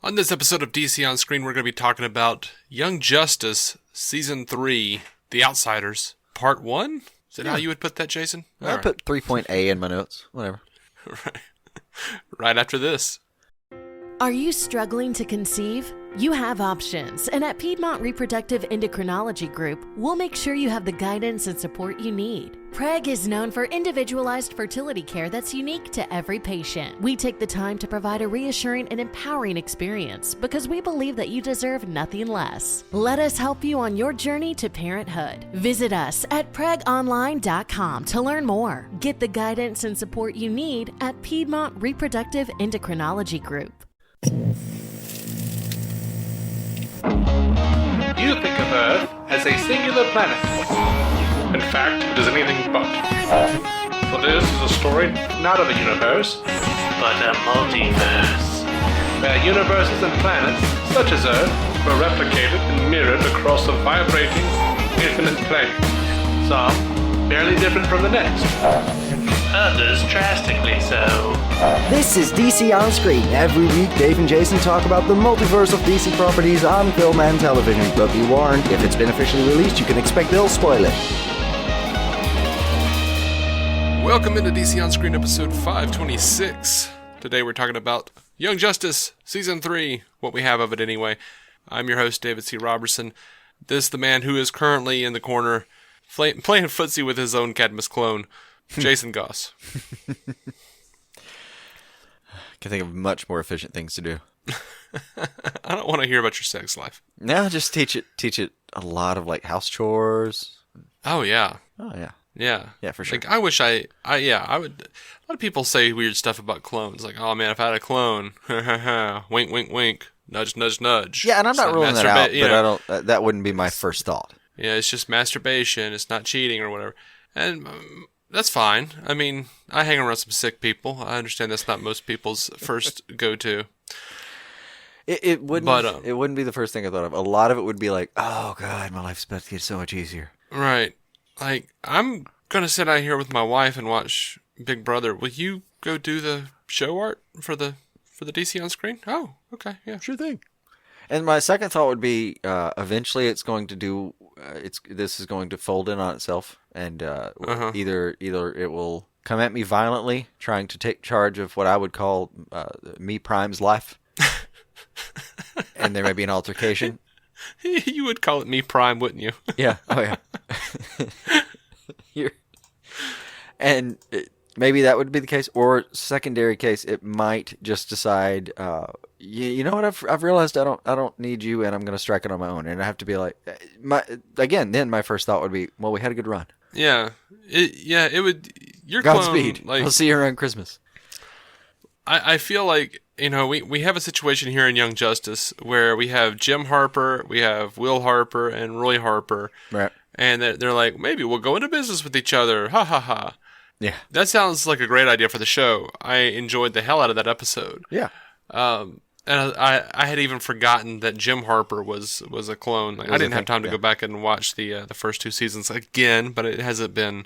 On this episode of DC On Screen, we're going to be talking about Young Justice Season 3, The Outsiders, Part 1? Is that how you would put that, Jason? I put 3.A in my notes. Whatever. Right after this. Are you struggling to conceive? You have options, and at Piedmont Reproductive Endocrinology Group, we'll make sure you have the guidance and support you need. PREG is known for individualized fertility care that's unique to every patient. We take the time to provide a reassuring and empowering experience because we believe that you deserve nothing less. Let us help you on your journey to parenthood. Visit us at pregonline.com to learn more. Get the guidance and support you need at Piedmont Reproductive Endocrinology Group. You think of Earth as a singular planet. In fact, it is anything but. For this is a story not of a universe, but a multiverse, where universes and planets, such as Earth, were replicated and mirrored across a vibrating, infinite plane. Some barely different from the next. Others drastically so. This is DC On Screen. Every week, Dave and Jason talk about the multiverse of DC properties on film and television. But be warned, if it's been officially released, you can expect they'll spoil it. Welcome into DC On Screen episode 526. Today we're talking about Young Justice Season 3, what we have of it anyway. I'm your host, David C. Robertson. This is the man who is currently in the corner playing footsie with his own Cadmus clone, Jason Goss. Can think of much more efficient things to do. I don't want to hear about your sex life. No, just teach it a lot of like house chores. Oh, yeah. Oh yeah. Yeah, for sure. Like, I wish I would. A lot of people say weird stuff about clones. Like, oh man, if I had a clone, wink, wink, wink, nudge, nudge, nudge. Yeah, and I'm not ruling that out, but know. I don't. That wouldn't be my first thought. Yeah, it's just masturbation. It's not cheating or whatever, and that's fine. I mean, I hang around some sick people. I understand that's not most people's first go-to. It wouldn't. It wouldn't be the first thing I thought of. A lot of it would be like, oh god, my life's about to get so much easier. Right. Like, I'm gonna sit out here with my wife and watch Big Brother. Will you go do the show art for the DC On Screen? Oh, okay, yeah, Sure thing. And my second thought would be, eventually it's going to do. This is going to fold in on itself, and either it will come at me violently, trying to take charge of what I would call me Prime's life, and there may be an altercation. You would call it me Prime, wouldn't you? Yeah. Oh yeah. Maybe that would be the case, or secondary case, it might just decide. You know what? I've realized I don't need you, and I'm going to strike it on my own. And I have to be like, then my first thought would be, well, we had a good run. Yeah. It would. Your Godspeed. clone, like, I'll see you around Christmas. I feel like, we have a situation here in Young Justice where we have Jim Harper, we have Will Harper, and Roy Harper. Right. And they're like, maybe we'll go into business with each other. Ha ha ha. Yeah. That sounds like a great idea for the show. I enjoyed the hell out of that episode. Yeah. And I had even forgotten that Jim Harper was a clone. Like, I didn't have time to go back and watch the first two seasons again, but it hasn't been,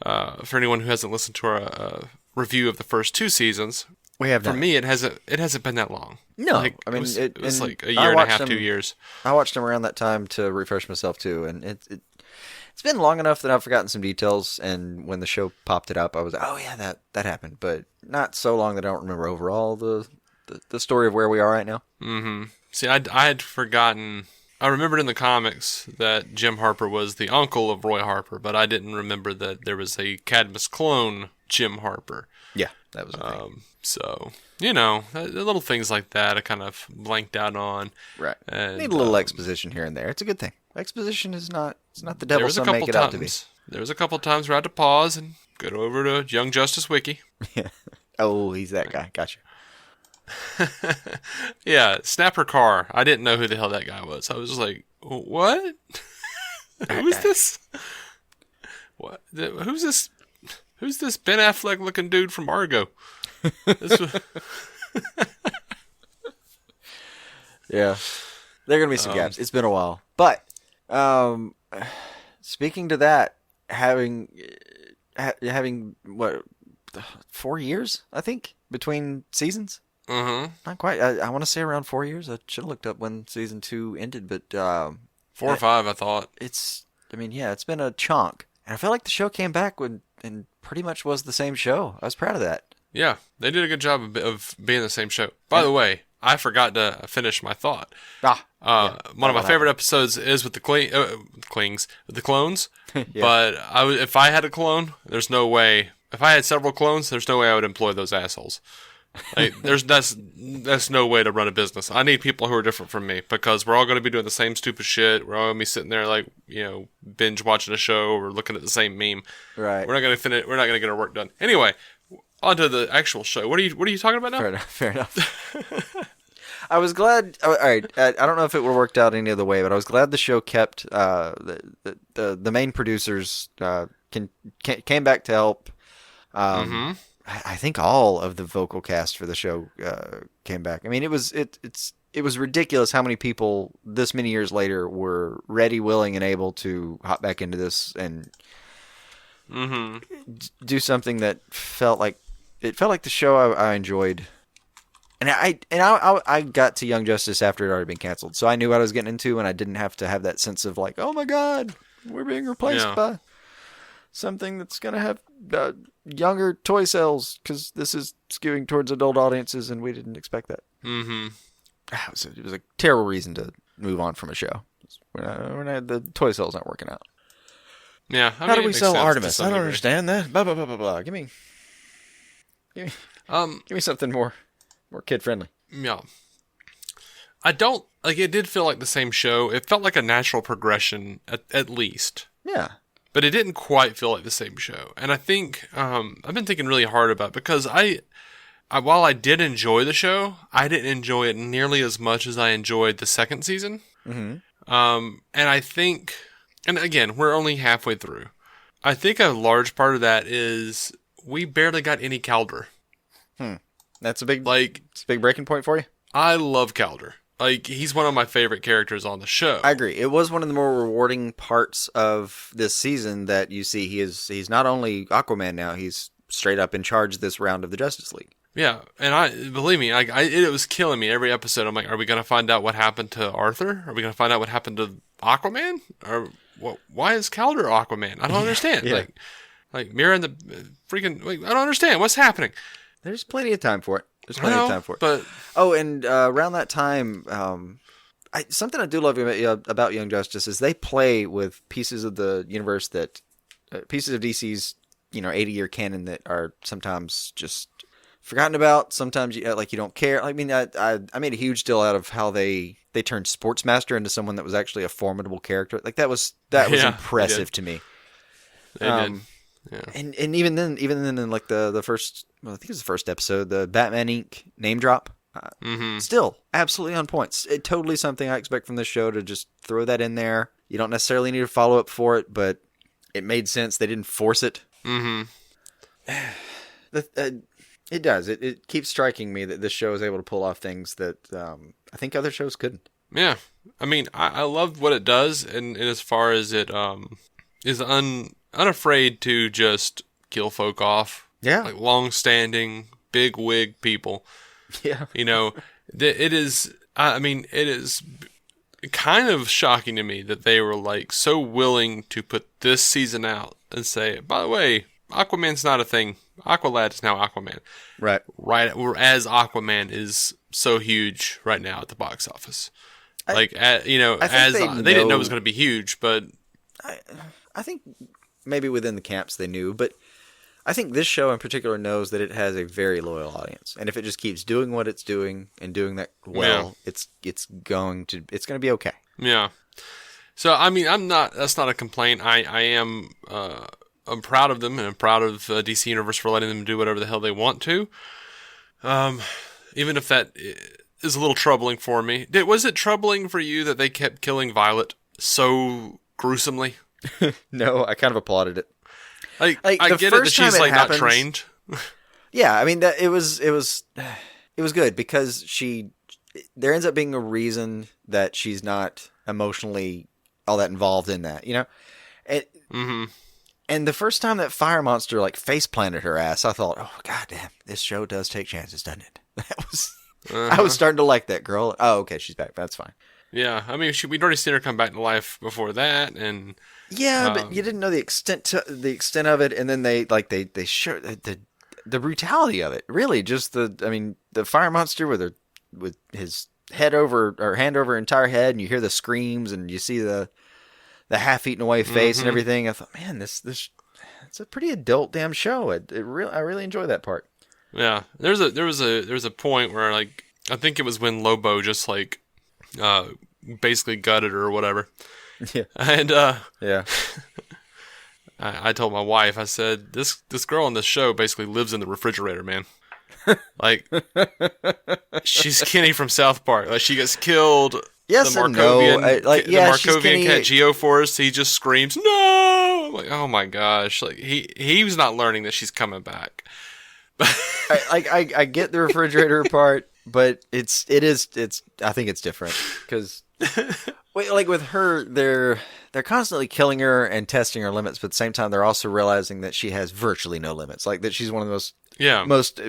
for anyone who hasn't listened to our review of the first two seasons. We have For me, it hasn't been that long. No, like, I mean it was like a year and a half, 2 years. I watched them around that time to refresh myself too, and it's been long enough that I've forgotten some details. And when the show popped it up, I was like, oh yeah, that happened, but not so long that I don't remember overall the story of where we are right now. Mm-hmm. See, I had forgotten. I remembered in the comics that Jim Harper was the uncle of Roy Harper, but I didn't remember that there was a Cadmus clone, Jim Harper. Yeah, that was the thing. So, little things like that I kind of blanked out on. Right. And, need a little exposition here and there. It's a good thing. Exposition is not the devil some make it out to be. There was a couple times where I had to pause and go over to Young Justice Wiki. Yeah. Oh, he's that guy. Gotcha. Yeah, Snapper Carr. I didn't know who the hell that guy was. I was just like, what? Who is this? What? Who's this? Who's this Ben Affleck looking dude from Argo? Yeah, there are gonna be some gaps. It's been a while, but speaking to that, having what 4 years, I think, between seasons. Not quite. I want to say around 4 years. I should have looked up when season 2 ended, but 4 or 5, I thought. it's been a chunk. And I feel like the show came back and pretty much was the same show. I was proud of that. Yeah, they did a good job of being the same show. By the way, I forgot to finish my thought. One of my favorite episodes is with the clones. But if I had a clone, there's no way. If I had several clones, there's no way I would employ those assholes. Like, that's no way to run a business. I need people who are different from me, because we're all going to be doing the same stupid shit. We're all going to be sitting there like, binge watching a show or looking at the same meme. Right. We're not going to finish. We're not going to get our work done. Anyway, on to the actual show. What are you talking about now? Fair enough. I was glad. All right, I don't know if it would worked out any other way, but I was glad the show kept the main producers came back to help. I think all of the vocal cast for the show came back. I mean, it was ridiculous how many people this many years later were ready, willing, and able to hop back into this and do something that felt like the show I enjoyed. And I got to Young Justice after it had already been canceled, so I knew what I was getting into, and I didn't have to have that sense of like, oh my god, we're being replaced by something that's gonna have younger toy sales because this is skewing towards adult audiences, and we didn't expect that. It was a terrible reason to move on from a show. The toy sales aren't working out. Yeah. How do we sell Artemis? I don't understand that. Blah blah blah blah blah. Give me something more kid friendly. Yeah. I don't like. It did feel like the same show. It felt like a natural progression at least. Yeah. But it didn't quite feel like the same show. And I think I've been thinking really hard about it, because while I did enjoy the show, I didn't enjoy it nearly as much as I enjoyed the second season. And I think, and again, we're only halfway through. I think a large part of that is we barely got any Calder. That's a big breaking point for you? I love Calder. Like, he's one of my favorite characters on the show. I agree. It was one of the more rewarding parts of this season that you see he's not only Aquaman now, he's straight up in charge this round of the Justice League. Yeah, and believe me, it was killing me every episode. I'm like, are we going to find out what happened to Arthur? Are we going to find out what happened to Aquaman? Or why is Calder Aquaman? I don't understand. Yeah. Like Mira and the freaking, I don't understand. What's happening? There's plenty of time for it. But around that time, something I do love about Young Justice is they play with pieces of the universe pieces of DC's 80-year canon that are sometimes just forgotten about. Sometimes you don't care. I mean, I made a huge deal out of how they turned Sportsmaster into someone that was actually a formidable character. Like that was impressive to me. They did. Yeah. And even then in like the first, I think it was the first episode, the Batman Inc. name drop, still absolutely on point. It's totally something I expect from this show, to just throw that in there. You don't necessarily need a follow up for it, but it made sense. They didn't force it. It does. It keeps striking me that this show is able to pull off things that I think other shows couldn't. Yeah, I mean, I love what it does, and as far as it is unafraid to just kill folk off. Yeah. Like long-standing, big wig people. Yeah. It is kind of shocking to me that they were like so willing to put this season out and say, by the way, Aquaman's not a thing. Aqualad is now Aquaman. Right. Whereas Aquaman is so huge right now at the box office. They didn't know it was going to be huge, but I think maybe within the camps they knew, but I think this show in particular knows that it has a very loyal audience, and if it just keeps doing what it's doing and doing that well, it's going to be okay. Yeah. So I mean, that's not a complaint. I'm proud of them, and I'm proud of DC Universe for letting them do whatever the hell they want to. Even if that is a little troubling for me. Was it troubling for you that they kept killing Violet so gruesomely? No, I kind of applauded it. I get it that she's not trained. Yeah, I mean that it was good because there ends up being a reason that she's not emotionally all that involved in that, And the first time that fire monster face planted her ass, I thought, oh god damn, this show does take chances, doesn't it? That was I was starting to like that girl. Oh, okay, she's back. That's fine. Yeah, I mean, we'd already seen her come back to life before that, and Yeah, but you didn't know the extent of it, and then they show the brutality of it. Really, just the fire monster with his head over or hand over her entire head, and you hear the screams, and you see the half eaten away face and everything. I thought, man, this it's a pretty adult damn show. I really enjoy that part. yeah, there was a point where like I think it was when Lobo just like basically gutted her or whatever. Yeah. And Yeah. I told my wife, I said, this girl on this show basically lives in the refrigerator, man. Like, she's Kenny from South Park. Like, she gets killed. Yes the and no. The she's Markovian Kenny. cat Geoforce, he just screams, no! I'm like, oh my gosh. Like, he was not learning that she's coming back. I get the refrigerator part, but I think it's different because like with her, they're constantly killing her and testing her limits, but at the same time they're also realizing that she has virtually no limits. Like that she's one of the most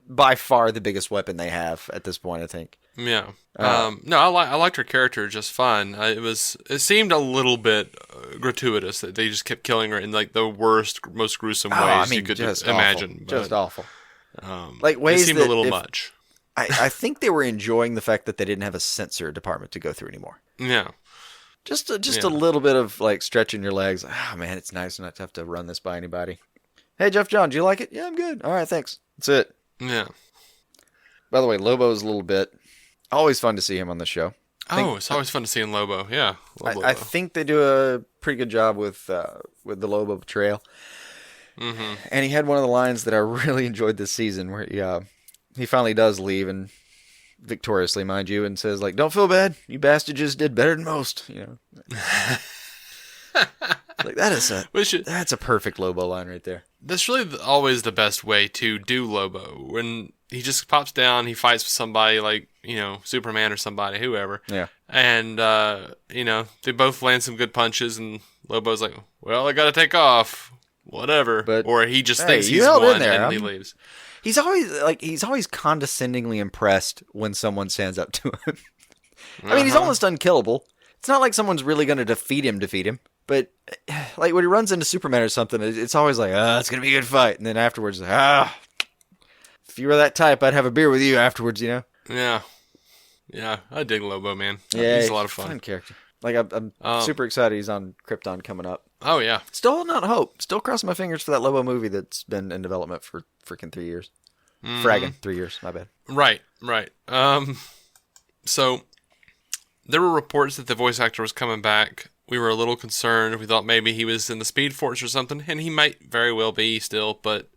by far the biggest weapon they have at this point, I think. Yeah. No, I liked her character just fine. It seemed a little bit gratuitous that they just kept killing her in like the worst, most gruesome ways you could imagine. Just awful. Like ways it seemed a little much. I think they were enjoying the fact that they didn't have a censor department to go through anymore. Yeah. Just a little bit of like stretching your legs. Ah, man, it's nice not to have to run this by anybody. Hey, Jeff John, do you like it? Yeah, I'm good. All right, thanks. That's it. Yeah. By the way, Lobo's a little bit. Always fun to see him on the show. It's always fun to see in Lobo. Yeah. I think they do a pretty good job with the Lobo portrayal. Mm-hmm. And he had one of the lines that I really enjoyed this season where he finally does leave, and victoriously, mind you, and says, like, don't feel bad. You bastards did better than most. You know. Like, that's a perfect Lobo line right there. That's really always the best way to do Lobo. When he just pops down, he fights with somebody like, Superman or somebody, whoever. Yeah. And, they both land some good punches, and Lobo's like, well, I gotta take off. Whatever. Or he just thinks he's won and he leaves. He's always condescendingly impressed when someone stands up to him. I mean, he's almost unkillable. It's not like someone's really going to defeat him. But like when he runs into Superman or something, it's always like, it's going to be a good fight. And then afterwards, if you were that type, I'd have a beer with you afterwards, Yeah. Yeah, I dig Lobo, man. Yeah, he's a lot of fun. Character. Like, I'm super excited he's on Krypton coming up. Oh, yeah. Still holding out hope. Still crossing my fingers for that Lobo movie that's been in development for freaking 3 years. Fragging 3 years, my bad. Right. So, there were reports that the voice actor was coming back. We were a little concerned. We thought maybe he was in the Speed Force or something, and he might very well be still, but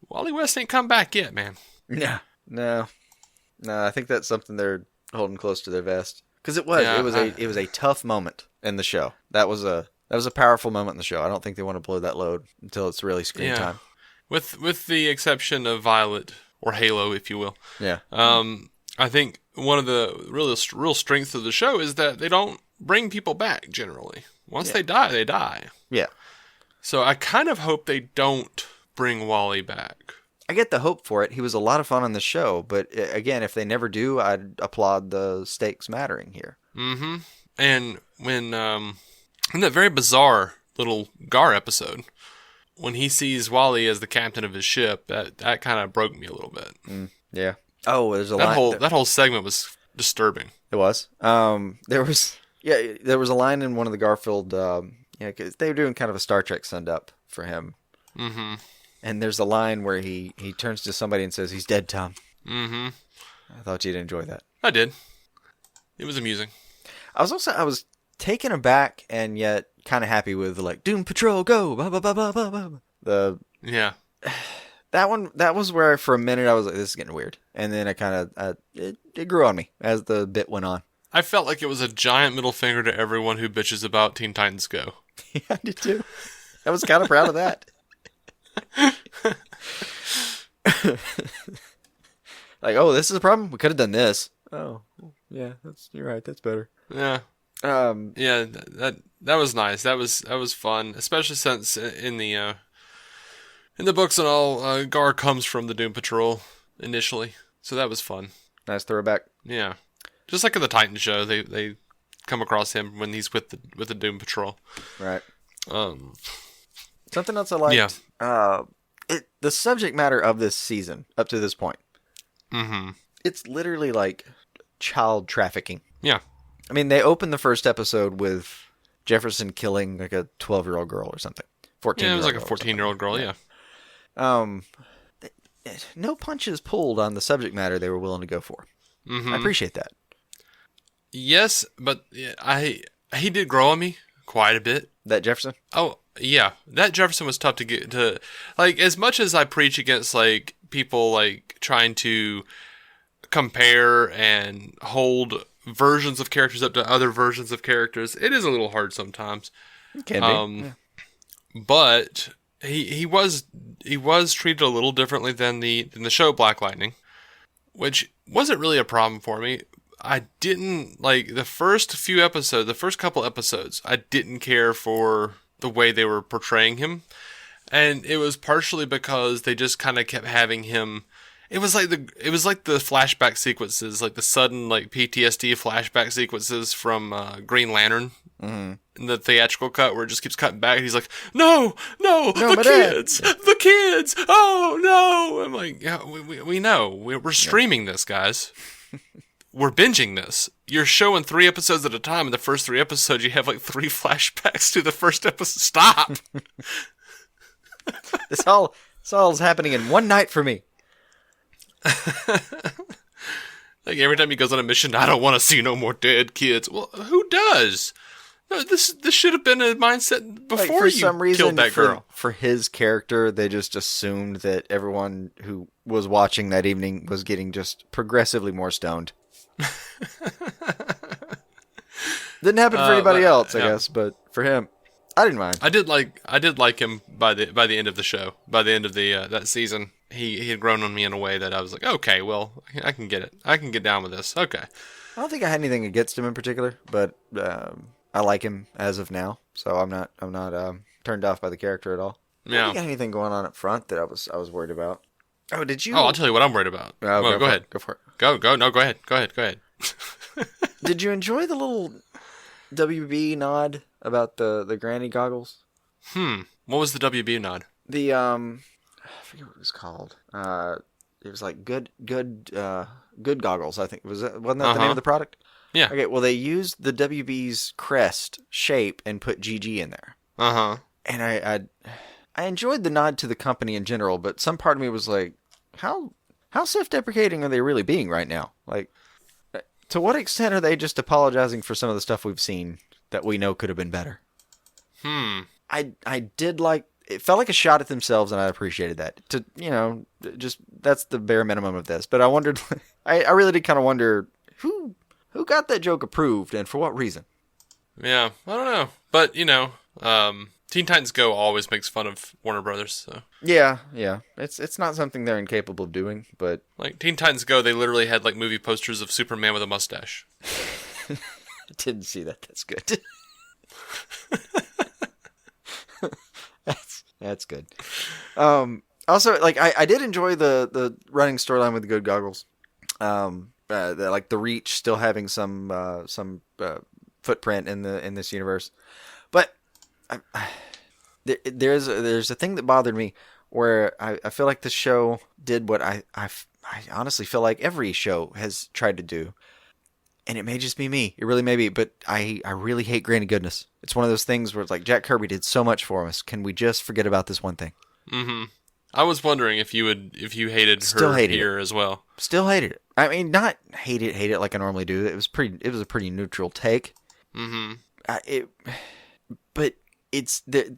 Wally West ain't come back yet, man. No, I think that's something they're holding close to their vest. Because it was a tough moment in the show. That was a powerful moment in the show. I don't think they want to blow that load until it's really screen time. With the exception of Violet, or Halo, if you will. Yeah. I think one of the real strengths of the show is that they don't bring people back generally. Once they die, they die. Yeah. So I kind of hope they don't bring Wally back. I get the hope for it. He was a lot of fun on the show, but again, if they never do, I'd applaud the stakes mattering here. Mm-hmm. And when in that very bizarre little Gar episode, when he sees Wally as the captain of his ship, that kind of broke me a little bit. Yeah. Oh, there's a line. That whole segment was disturbing. It was. There was a line in one of the Garfield. 'Cause they were doing kind of a Star Trek send up for him. Mm-hmm. And there's a line where he turns to somebody and says, "He's dead, Tom." Mm-hmm. I thought you'd enjoy that. I did. It was amusing. I was taken aback and yet kind of happy with like Doom Patrol go. Bah, bah, bah, bah, bah, bah. That was where for a minute I was like, this is getting weird, and then it grew on me as the bit went on. I felt like it was a giant middle finger to everyone who bitches about Teen Titans Go. Yeah, I did too. I was kind of proud of that. Like, oh, this is a problem? We could have done this. Oh, yeah, you're right. That's better. Yeah. That was nice. That was fun, especially since in the books and all, Gar comes from the Doom Patrol initially. So that was fun. Nice throwback. Yeah. Just like in the Titan show, they come across him when he's with the Doom Patrol. Right. Um, Something else I liked. Yeah. The subject matter of this season up to this point. mm-hmm. It's literally like child trafficking. Yeah. I mean, they opened the first episode with Jefferson killing like a 12-year-old girl or something. 14. Yeah, it was like a 14-year-old girl. Yeah. No punches pulled on the subject matter they were willing to go for. Mm-hmm. I appreciate that. Yes, but he did grow on me quite a bit. That Jefferson? Oh, yeah. That Jefferson was tough to get to. Like, as much as I preach against, like, people, like, trying to compare and hold versions of characters up to other versions of characters, it is a little hard sometimes. It can be. But he was treated a little differently than the show Black Lightning, which wasn't really a problem for me. I didn't like the first couple episodes. I didn't care for the way they were portraying him, and it was partially because they just kind of kept having him. It was like the flashback sequences, like the sudden like PTSD flashback sequences from Green Lantern in the theatrical cut, where it just keeps cutting back. And he's like, "No, the kids! Oh no!" I'm like, "Yeah, we know. We're streaming this, guys." We're binging this. You're showing 3 episodes at a time. In the first 3 episodes, you have like 3 flashbacks to the first episode. Stop! This all is happening in one night for me. Like every time he goes on a mission, I don't want to see no more dead kids. Well, who does? No, this should have been a mindset before for you some reason, killed that girl. For his character, they just assumed that everyone who was watching that evening was getting just progressively more stoned. Didn't happen for anybody else, I guess, but for him, I didn't mind. I did like him by the end of the show. By the end of the that season, he had grown on me in a way that I was like, okay, well, I can get it. I can get down with this. Okay. I don't think I had anything against him in particular, but I like him as of now, so I'm not turned off by the character at all. Yeah. I don't think anything going on up front that I was worried about. Oh, did you? Oh, I'll tell you what I'm worried about. Go ahead. Go for it. Go. No, go ahead. Did you enjoy the little WB nod about the granny goggles? What was the WB nod? The I forget what it was called. It was like good goggles. I think wasn't that the name of the product? Yeah. Okay. Well, they used the WB's crest shape and put GG in there. And I enjoyed the nod to the company in general, but some part of me was like, how self-deprecating are they really being right now? Like, to what extent are they just apologizing for some of the stuff we've seen that we know could have been better? I did like, it felt like a shot at themselves, and I appreciated that. To, just, that's the bare minimum of this. But I wondered, I really did kind of wonder, who got that joke approved, and for what reason? Yeah, I don't know. But, Teen Titans Go always makes fun of Warner Brothers, so. Yeah. It's not something they're incapable of doing, but... Like, Teen Titans Go, they literally had, like, movie posters of Superman with a mustache. I didn't see that. That's good. That's good. Also, like, I did enjoy the running storyline with the good goggles. The Reach still having some footprint in this universe, but there's a thing that bothered me where I feel like the show did what I honestly feel like every show has tried to do, and it may just be me. It really may be, but I really hate Granny Goodness. It's one of those things where it's like, Jack Kirby did so much for us. Can we just forget about this one thing? Mm-hmm. I was wondering if you hated her here as well. Still hated it. I mean, not hate it like I normally do. It was a pretty neutral take. Mm-hmm. But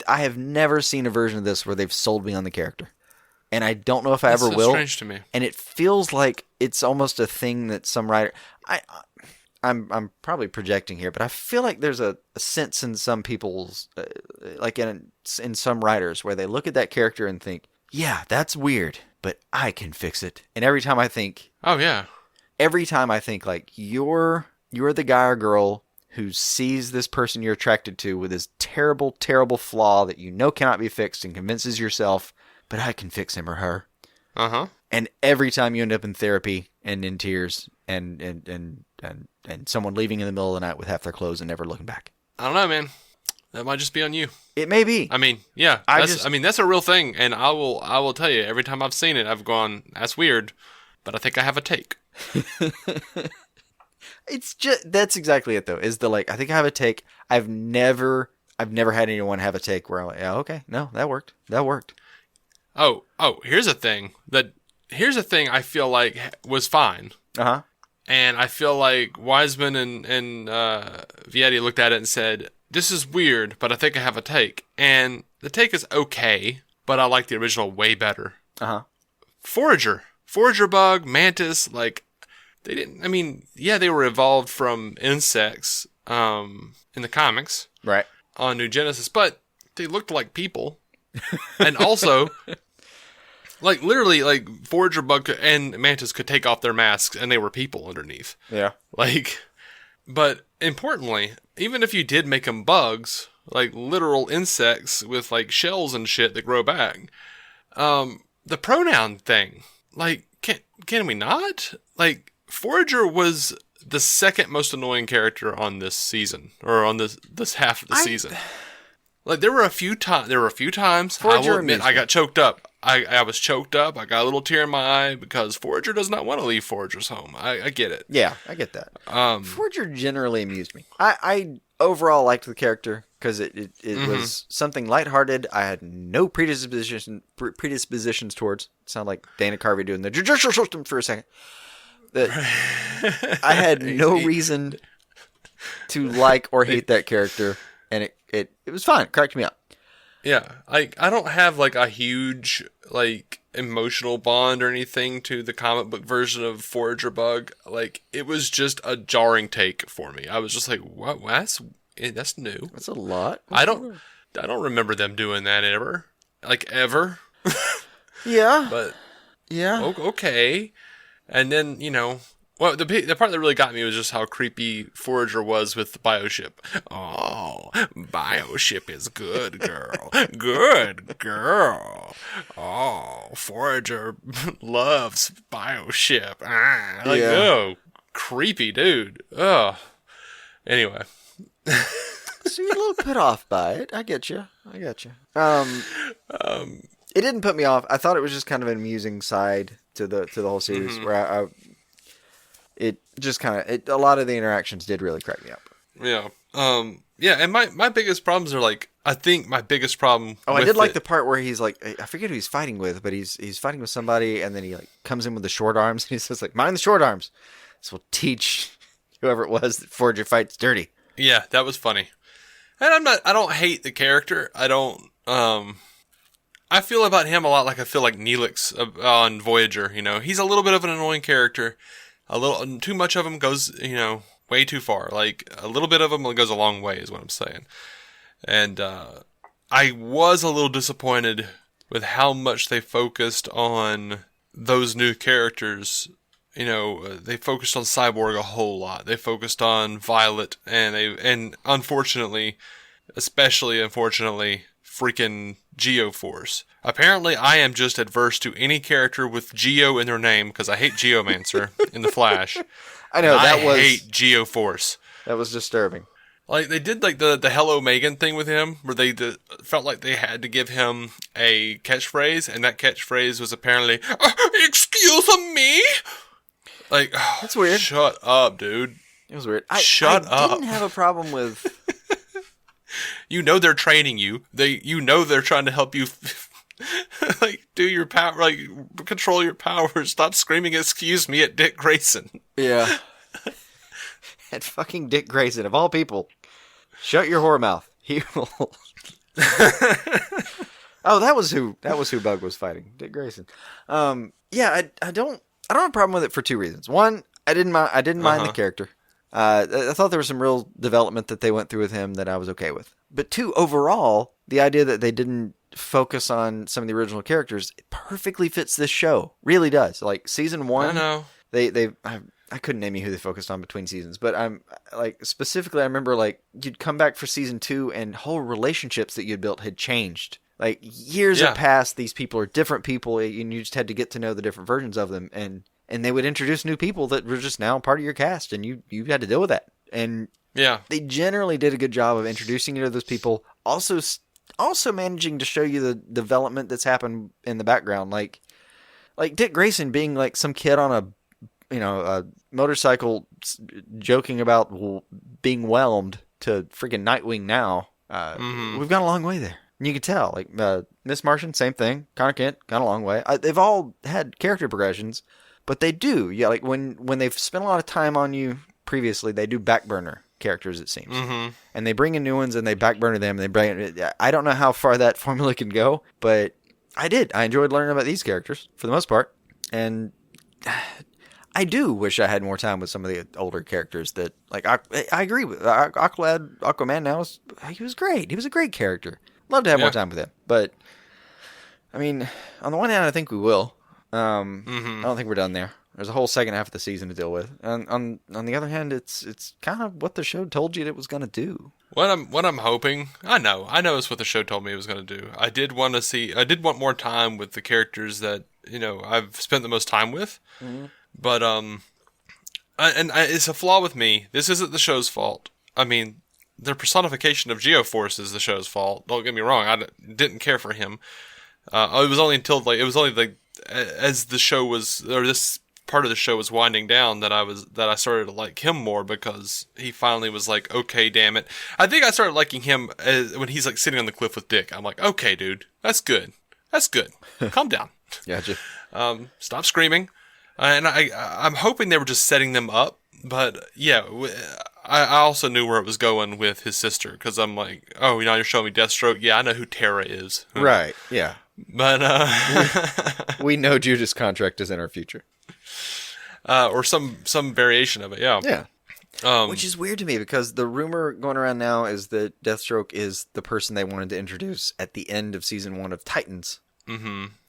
I have never seen a version of this where they've sold me on the character, and I don't know if I ever will. Strange to me. And it feels like it's almost a thing that some writer. I'm probably projecting here, but I feel like there's a sense in some people's, like in some writers, where they look at that character and think, yeah, that's weird, but I can fix it. And every time I think, like, you're the guy or girl who sees this person you're attracted to with this terrible, terrible flaw that cannot be fixed, and convinces yourself, but I can fix him or her. and every time you end up in therapy and in tears and someone leaving in the middle of the night with half their clothes and never looking back. I don't know, man. That might just be on you. It may be. I mean, yeah. That's a real thing, and I will tell you, every time I've seen it, I've gone, that's weird, but I think I have a take. It's just, that's exactly it though. Is the like, I think I have a take. I've never had anyone have a take where I'm like, yeah, okay, no, that worked. Oh, here's a thing I feel like was fine. Uh-huh. And I feel like Wiseman and Vietti looked at it and said, this is weird, but I think I have a take. And the take is okay, but I like the original way better. Uh-huh. Forager bug, mantis, like, they didn't, I mean, yeah, they were evolved from insects in the comics. Right. On New Genesis, but they looked like people. And also, like, literally, like, Forager bug and mantis could take off their masks and they were people underneath. Yeah. Like, but importantly, even if you did make them bugs, like literal insects with like shells and shit that grow back, the pronoun thing, like, can we not? Like, Forager was the second most annoying character on this season, or on this half of the season. Like, there were a few times, Forager, I will admit, I got choked up. I was choked up. I got a little tear in my eye because Forager does not want to leave Forager's home. I get it. Yeah, I get that. Forager generally amused me. I overall liked the character because it was something lighthearted. I had no predispositions towards. Sound like Dana Carvey doing the judicial system for a second. That I had no reason to like or hate that character, and it was fine. It cracked me up. Yeah, I don't have like a huge like emotional bond or anything to the comic book version of Forager Bug. Like, it was just a jarring take for me. I was just like, what? That's new. That's a lot. I don't remember them doing that ever. Like, ever. Yeah. But yeah. Okay. And then, you know, well, the part that really got me was just how creepy Forager was with the Bioship. Oh, Bioship is good, girl. Good girl. Oh, Forager loves Bioship. Oh, creepy dude. Oh. Anyway. So you're a little put off by it. I get you. It didn't put me off. I thought it was just kind of an amusing side to the whole series, where it just kind of, a lot of the interactions did really crack me up. Yeah. Yeah, and my biggest problems are like, I think my biggest problem. Oh, I did like the part where he's like, I forget who he's fighting with, but he's fighting with somebody, and then he like comes in with the short arms, and he says like, mind the short arms. This will teach whoever it was that Forager fights dirty. Yeah, that was funny. And I don't hate the character. I feel about him a lot like I feel like Neelix on Voyager, you know. He's a little bit of an annoying character. A little too much of him goes, you know, way too far. Like, a little bit of him goes a long way is what I'm saying. And I was a little disappointed with how much they focused on those new characters. You know, they focused on Cyborg a whole lot. They focused on Violet, and unfortunately, especially unfortunately, freaking Geoforce. Apparently, I am just adverse to any character with Geo in their name because I hate Geomancer in the Flash. I know, I hate Geoforce. That was disturbing. Like, they did like the Hello Megan thing with him, where they felt like they had to give him a catchphrase, and that catchphrase was apparently, "Excuse me." Like, that's weird. Shut up, dude. It was weird. Shut up. I didn't have a problem with. You know they're training you. You know they're trying to help you, like, do your power, like, control your powers. Stop screaming "excuse me" at Dick Grayson. Yeah. At fucking Dick Grayson, of all people. Shut your whore mouth. He will. Oh, that was who Bug was fighting. Dick Grayson. Yeah, I don't have a problem with it for two reasons. One, I didn't mind the character. I thought there was some real development that they went through with him that I was okay with. But two, overall, the idea that they didn't focus on some of the original characters, it perfectly fits this show. Really does. Like, season one, I know. I couldn't name you who they focused on between seasons, but I'm like, specifically, I remember like you'd come back for season 2 and whole relationships that you'd built had changed Like, years Yeah. have passed, these people are different people, and you just had to get to know the different versions of them, and they would introduce new people that were just now part of your cast, and you had to deal with that. And Yeah. they generally did a good job of introducing you to those people, also managing to show you the development that's happened in the background, like Dick Grayson being like some kid on a motorcycle joking about being whelmed to freaking Nightwing now. We've gone a long way there. And you can tell, like, Miss Martian, same thing. Connor Kent, gone a long way. They've all had character progressions, but they do. Yeah, like when they've spent a lot of time on you previously, they do back burner characters, it seems. And they bring in new ones and they back burner them. I don't know how far that formula can go, but I did. I enjoyed learning about these characters for the most part. And I do wish I had more time with some of the older characters that, like, I agree with. Aquaman now, he was great. He was a great character. Love to have more time with him. But, I mean, on the one hand, I think we will. I don't think we're done there. There's a whole second half of the season to deal with. And on the other hand, it's kind of what the show told you it was going to do. What I'm hoping, I know it's what the show told me it was going to do. I did want more time with the characters that, I've spent the most time with. But, it's a flaw with me. This isn't the show's fault. I mean, their personification of Geoforce is the show's fault. Don't get me wrong. I didn't care for him. It was only as the show was, or this part of the show was winding down that I started to like him more, because he finally was like, okay, damn it. I think I started liking him when he's like sitting on the cliff with Dick. I'm like, okay, dude, that's good. Calm down. Gotcha. Stop screaming. And I'm hoping they were just setting them up, but yeah, I also knew where it was going with his sister, because I'm like, oh, you're showing me Deathstroke? Yeah, I know who Terra is. Right, yeah. But, we know Judas Contract is in our future. Or some variation of it, yeah. Yeah. Which is weird to me, because the rumor going around now is that Deathstroke is the person they wanted to introduce at the end of season 1 of Titans.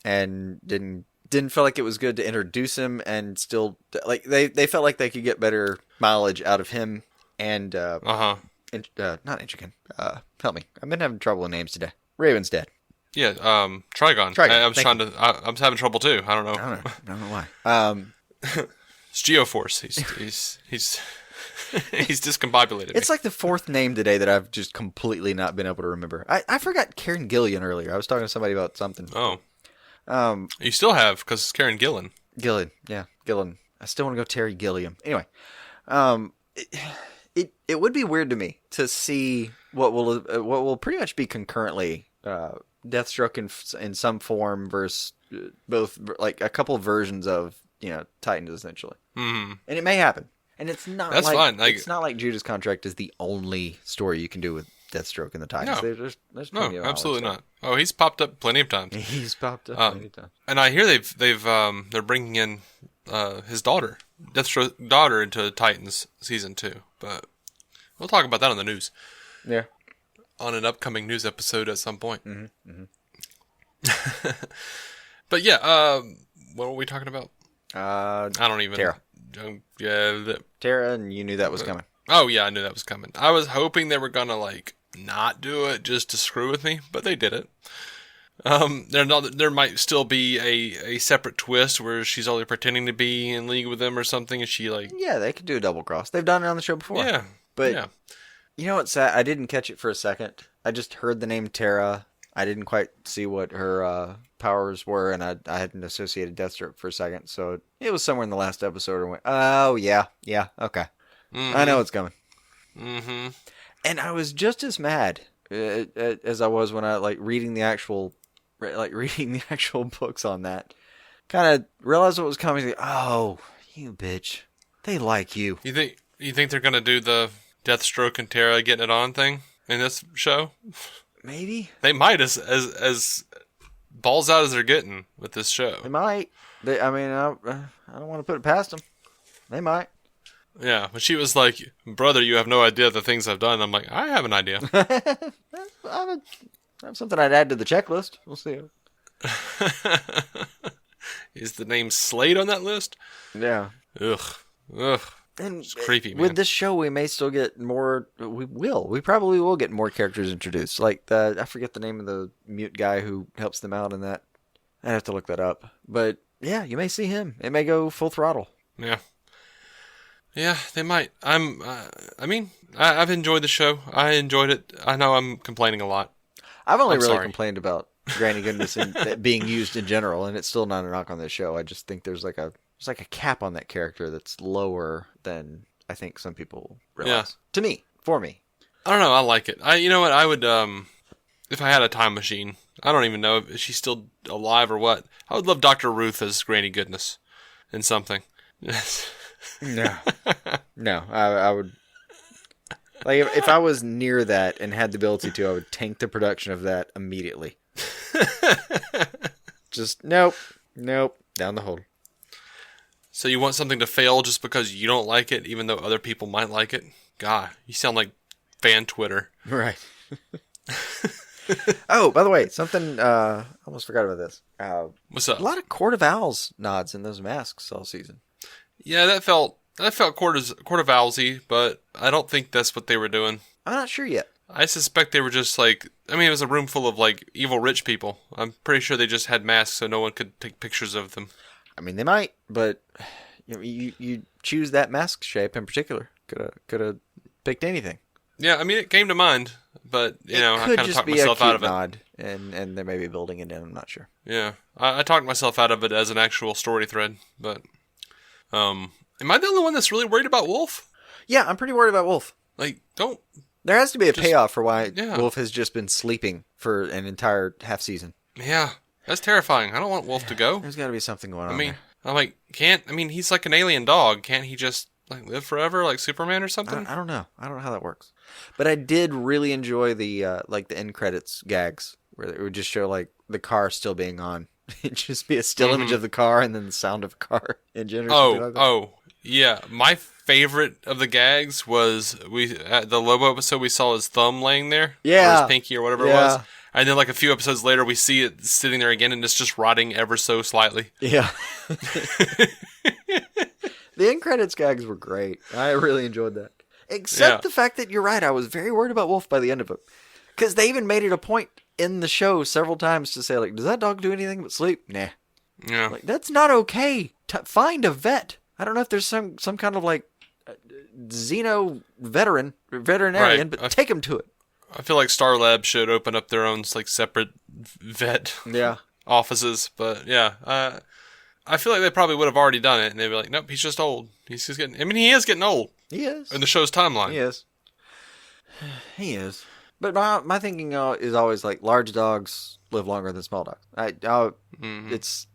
And didn't feel like it was good to introduce him, and still, like, they felt like they could get better mileage out of him and not Inchigan. Help me, I've been having trouble with names today. Raven's dead. Yeah, Trigon. I was having trouble too. I don't know. I don't know why. It's Geoforce. He's he's discombobulated. It's like the fourth name today that I've just completely not been able to remember. I forgot Karen Gillian earlier. I was talking to somebody about something. Oh. You still have, because it's Karen Gillan. Gillan, yeah, Gillan. I still want to go Terry Gilliam. Anyway, it would be weird to me to see what will pretty much be concurrently Deathstroke in some form versus both, like, a couple of versions of Titans essentially. And it may happen, and it's not. That's fine. It's not like Judas Contract is the only story you can do with Deathstroke in the Titans. No, there's no, absolutely not. Oh, he's popped up plenty of times. He's popped up plenty of times. And I hear they're bringing in his daughter, Deathstroke's daughter, into Titans season 2. But we'll talk about that on the news. Yeah, on an upcoming news episode at some point. But yeah, what were we talking about? I don't even. Terra. Terra, and you knew that was coming. Oh yeah, I knew that was coming. I was hoping they were gonna not do it just to screw with me, but they did it. There might still be a separate twist where she's only pretending to be in league with them or something, and she Yeah, they could do a double cross. They've done it on the show before. Yeah, but yeah. You know what's sad? I didn't catch it for a second. I just heard the name Terra. I didn't quite see what her powers were, and I hadn't associated Deathstroke for a second, so it was somewhere in the last episode. I went, oh yeah, okay. I know it's coming. And I was just as mad as I was when I reading the actual books on that. Kind of realized what was coming. Oh, you bitch! They like you. You think they're gonna do the Deathstroke and Terra getting it on thing in this show? Maybe they might, as balls out as they're getting with this show. They might. I don't want to put it past them. They might. Yeah, but she was like, brother, you have no idea the things I've done. I'm like, I have an idea. I have something I'd add to the checklist. We'll see. Is the name Slade on that list? Yeah. Ugh. And It's creepy, man. with this show, we may still get more. We will. We probably will get more characters introduced. Like I forget the name of the mute guy who helps them out in that. I'd have to look that up. But yeah, you may see him. It may go full throttle. Yeah. Yeah, they might. I've enjoyed the show. I enjoyed it. I know I'm complaining a lot. I've only I'm really sorry. complained about Granny Goodness and being used in general, and it's still not a knock on this show. I just think there's like a cap on that character that's lower than I think some people realize. Yeah. For me. I don't know. I like it. You know what? I would, if I had a time machine, I don't even know if she's still alive or what. I would love Dr. Ruth as Granny Goodness in something. No, no. I would like if I was near that and had the ability to, I would tank the production of that immediately. Just nope, down the hole. So you want something to fail just because you don't like it, even though other people might like it? God, you sound like fan Twitter. Right. Oh, by the way, something I almost forgot about this. What's up? A lot of Court of Owls nods in those masks all season. Yeah, that felt Court of Owlsy, but I don't think that's what they were doing. I'm not sure yet. I suspect they were just like, it was a room full of like evil rich people. I'm pretty sure they just had masks so no one could take pictures of them. I mean, they might, but you choose that mask shape in particular. Could have picked anything. Yeah, it came to mind, but I could kind of just talked be myself a out cute of it. nod, and they may be building it in. I'm not sure. Yeah, I talked myself out of it as an actual story thread, but am I the only one that's really worried about Wolf? Yeah, I'm pretty worried about Wolf. Like, don't. There has to be a payoff for why yeah. Wolf has just been sleeping for an entire half season. Yeah, that's terrifying. I don't want Wolf to go. There's got to be something going on. there. I'm like, he's like an alien dog. Can't he just like live forever like Superman or something? I don't know. I don't know how that works. But I did really enjoy the the end credits gags where it would just show like the car still being on. It'd just be a still image of the car and then the sound of a car engine or something like that. Yeah. My favorite of the gags was the Lobo episode we saw his thumb laying there. Yeah. Or his pinky or whatever it was. And then like a few episodes later we see it sitting there again and it's just rotting ever so slightly. Yeah. The end credits gags were great. I really enjoyed that. Except the fact that you're right, I was very worried about Wolf by the end of it. Because they even made it a point in the show several times to say, like, does that dog do anything but sleep? Nah. Yeah. Like, that's not okay. Find a vet. I don't know if there's some kind of, like, xeno veterinarian, Right. but take him to it. I feel like Star Lab should open up their own like separate vet Yeah. offices, but yeah, I feel like they probably would have already done it, and they'd be like, "Nope, he's just old. He's just getting. He is getting old He is. in the show's timeline." He is. He is. But my thinking is always like large dogs live longer than small dogs. It's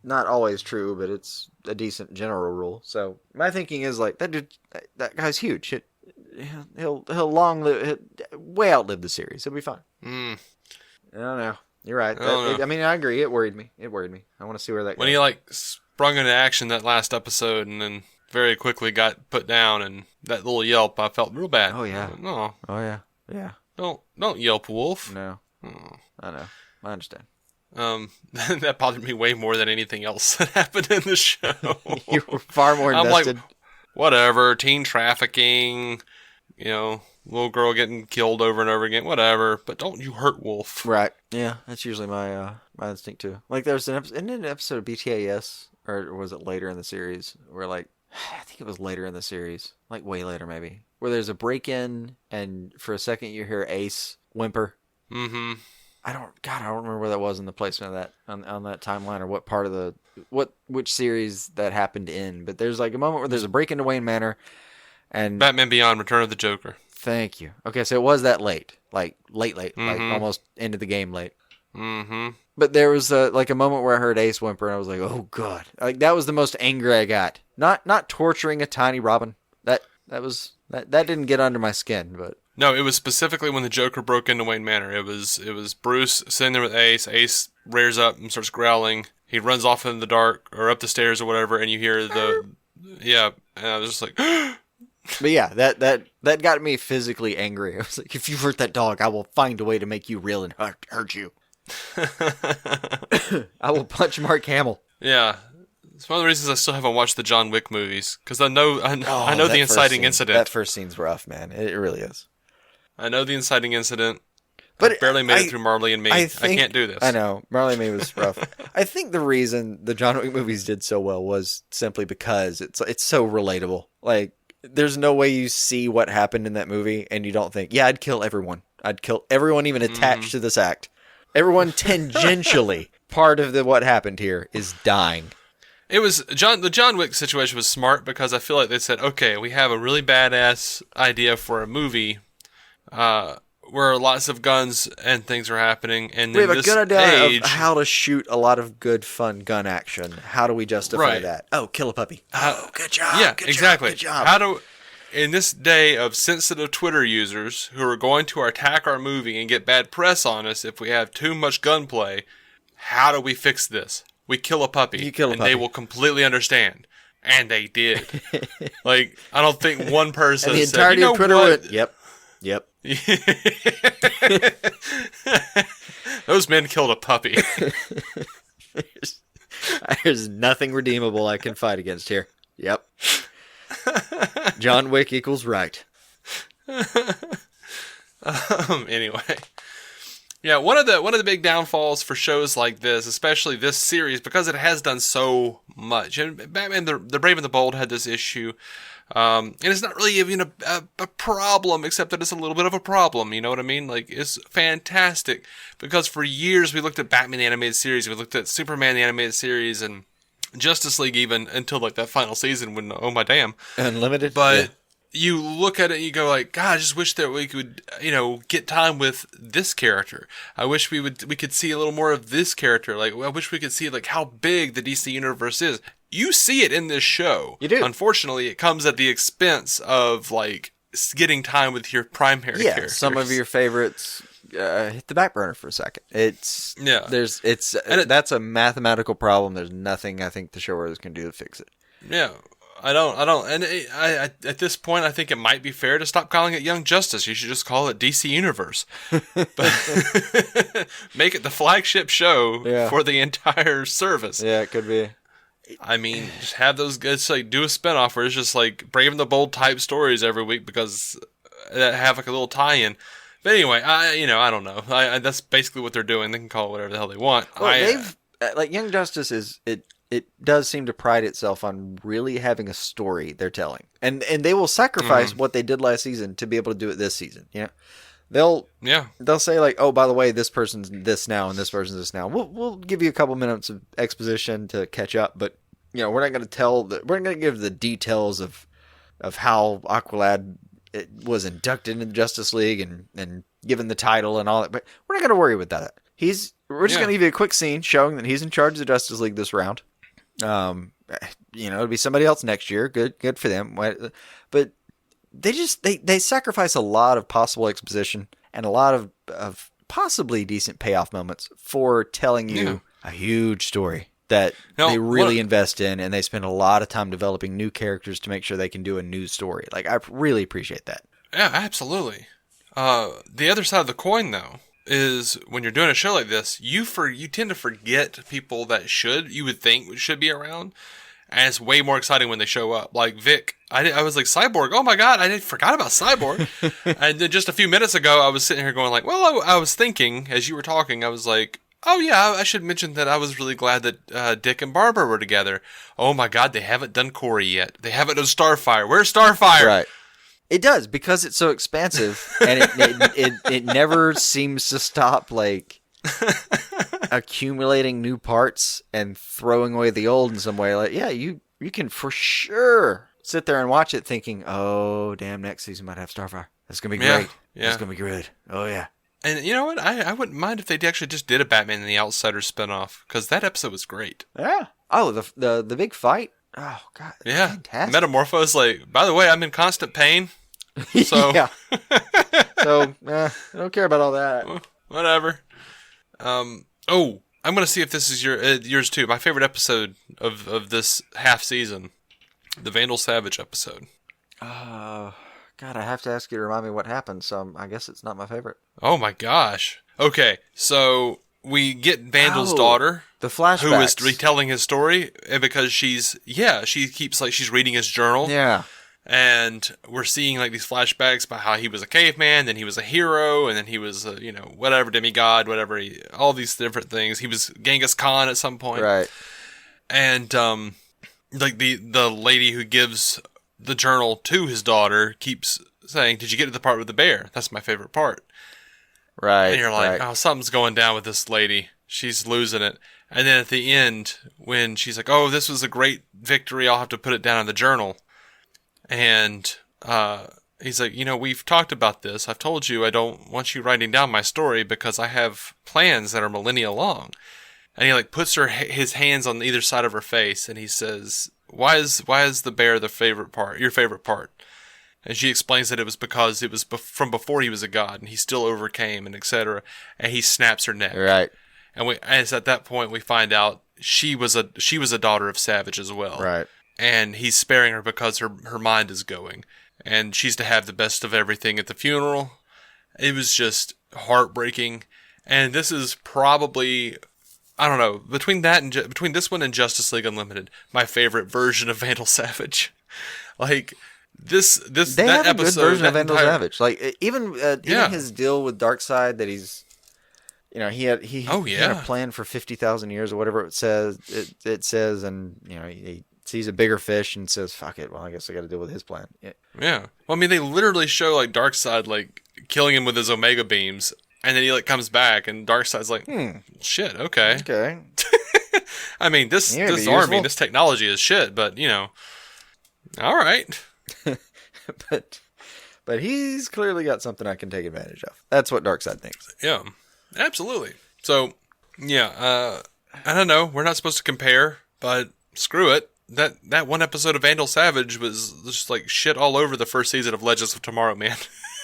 not always true, but it's a decent general rule. So my thinking is like that guy's huge. He'll long live, way outlive the series. He'll be fine. I don't know. You're right. I agree. It worried me. I want to see where that goes. When he like sprung into action that last episode, and then very quickly got put down, and that little yelp, I felt real bad. Oh yeah. No. Oh yeah. Yeah. Don't yelp, Wolf. No. I know. I understand. That bothered me way more than anything else that happened in the show. You were far more invested. I'm like, whatever, teen trafficking, little girl getting killed over and over again, whatever. But don't you hurt Wolf. Right. Yeah, that's usually my instinct too. Like there's an episode of BTAS, or was it later in the series, where like, I think it was later in the series, like way later maybe, where there's a break-in and for a second you hear Ace whimper. Mm-hmm. I don't remember where that was in the placement of that on that timeline, or what part of which series that happened in. But there's like a moment where there's a break into Wayne Manor, and Batman Beyond: Return of the Joker. Thank you. Okay, so it was that late, like late, like Mm-hmm. almost into the game late. Mm-hmm. But there was a moment where I heard Ace whimper, and I was like, "Oh God!" Like that was the most angry I got. Not torturing a tiny Robin. That didn't get under my skin, but. No, it was specifically when the Joker broke into Wayne Manor. It was Bruce sitting there with Ace. Ace rears up and starts growling. He runs off in the dark or up the stairs or whatever, and you hear and I was just like. But yeah, that got me physically angry. I was like, if you hurt that dog, I will find a way to make you real and hurt you. I will punch Mark Hamill. Yeah. It's one of the reasons I still haven't watched the John Wick movies, because I know Oh, the that inciting first scene- incident. That first scene's rough, man. It really is. I know the inciting incident. But I barely made it through Marley and Me. I can't do this. I know. Marley and Me was rough. I think the reason the John Wick movies did so well was simply because it's so relatable. Like, there's no way you see what happened in that movie and you don't think, yeah, I'd kill everyone. I'd kill everyone even attached to this act. Everyone tangentially part of what happened here is dying. It was the John Wick situation was smart because I feel like they said, okay, we have a really badass idea for a movie, where lots of guns and things are happening, and We have a this good idea age, of how to shoot a lot of good, fun gun action. How do we justify Right. that? Oh, kill a puppy. Oh, good job. yeah, good exactly. Job, good job. How do in this day of sensitive Twitter users who are going to attack our movie and get bad press on us if we have too much gunplay, how do we fix this? We kill a puppy, You kill a and they puppy. will completely understand. And they did. Like, I don't think one person And the said, entirety you know of Twitter what? went, yep. Those men killed a puppy. There's nothing redeemable I can fight against here. Yep. John Wick equals right. Anyway, yeah, one of the big downfalls for shows like this, especially this series, because it has done so much. And Batman: The Brave and the Bold had this issue, and it's not really even a problem, except that it's a little bit of a problem. You know what I mean? Like, it's fantastic because for years we looked at Batman the animated series, we looked at Superman the animated series, and Justice League even until like that final season when oh my damn. Unlimited? But Yeah. you look at it and you go like, God, I just wish that we could, get time with this character. I wish we could see a little more of this character. Like, I wish we could see like how big the DC universe is. You see it in this show. You do. Unfortunately, it comes at the expense of like getting time with your primary Yeah, characters. some of your favorites hit the back burner for a second. That's a mathematical problem. There's nothing I think the showrunners can do to fix it. Yeah. I don't, and I at this point, I think it might be fair to stop calling it Young Justice. You should just call it DC Universe. But make it the flagship show for the entire service. Yeah, it could be. I mean, just have those guys like do a spinoff where it's just like Brave and the Bold type stories every week because that have like a little tie-in. But anyway, I don't know. That's basically what they're doing. They can call it whatever the hell they want. Well, they've like Young Justice is it does seem to pride itself on really having a story they're telling, and they will sacrifice what they did last season to be able to do it this season. You know, they'll say like, oh, by the way, this person's this now and this person's this now. We'll give you a couple minutes of exposition to catch up, but we're not going to we're not going to give the details of how Aqualad was inducted into the Justice League and given the title and all that. But we're not going to worry about that. We're just going to give you a quick scene showing that he's in charge of the Justice League this round. It'll be somebody else next year. Good for them. But they sacrifice a lot of possible exposition and a lot of possibly decent payoff moments for telling you a huge story that they really invest in, and they spend a lot of time developing new characters to make sure they can do a new story. Like, I really appreciate that. Yeah, absolutely. The other side of the coin, though, is when you're doing a show like this, you tend to forget people that you would think should be around, and it's way more exciting when they show up. Like Vic, I was like, Cyborg, oh my God, I forgot about Cyborg. And then just a few minutes ago, I was sitting here going like, well, I was thinking, as you were talking, I was like, oh yeah, I should mention that I was really glad that Dick and Barbara were together. Oh my God, they haven't done Corey yet. They haven't done Starfire. Where's Starfire? Right. It does, because it's so expansive, and it never seems to stop, like, accumulating new parts and throwing away the old in some way. Like, yeah, you can for sure sit there and watch it thinking, oh, damn, next season might have Starfire. That's going to be great. Yeah. That's going to be good. Oh, yeah. And you know what? I wouldn't mind if they actually just did a Batman and the Outsiders spinoff, because that episode was great. Yeah. Oh, the big fight? Oh, God. Yeah. Fantastic. Metamorphose, like, by the way, I'm in constant pain. So, yeah. So, I don't care about all that. Whatever. I'm going to see if this is yours too. My favorite episode of this half season, the Vandal Savage episode. God, I have to ask you to remind me what happened, so I guess it's not my favorite. Oh my gosh. Okay, so we get Vandal's Oh, daughter, The flashbacks. who is retelling his story, and because she keeps like she's reading his journal, Yeah. and we're seeing like these flashbacks about how he was a caveman, then he was a hero, and then he was whatever demigod, whatever all these different things. He was Genghis Khan at some point, Right. and like the lady who gives the journal to his daughter keeps saying, "Did you get to the part with the bear? That's my favorite part." Right. And you're like, right. oh, something's going down with this lady. She's losing it. And then at the end, when she's like, oh, this was a great victory, I'll have to put it down in the journal. And he's like, we've talked about this. I've told you I don't want you writing down my story because I have plans that are millennia long. And he like puts his hands on either side of her face, and he says, why is the bear the favorite part, your favorite part? And she explains that it was because it was from before he was a god, and he still overcame, and etc. And he snaps her neck. Right. And it's at that point we find out she was a daughter of Savage as well. Right. And he's sparing her because her mind is going, and she's to have the best of everything at the funeral. It was just heartbreaking, and this is probably, I don't know, between this one and Justice League Unlimited, my favorite version of Vandal Savage. Like. They That have a episode, good version of that Vandal entire- Savage. Like even his deal with Darkseid, that he's, he had a plan for 50,000 years or whatever it says. It says, and he sees a bigger fish and says, "Fuck it. Well, I guess I got to deal with his plan." Yeah. Yeah. Well, I mean, they literally show like Darkseid like killing him with his Omega beams, and then he like comes back, and Darkseid's like, shit, okay. Okay. I mean, this Yeah, it'd be army, useful. this technology is shit, but all right. but he's clearly got something I can take advantage of. That's what Darkseid thinks. Yeah, absolutely. So, yeah, I don't know. We're not supposed to compare, but screw it. That one episode of Vandal Savage was just like shit all over the first season of Legends of Tomorrow, man.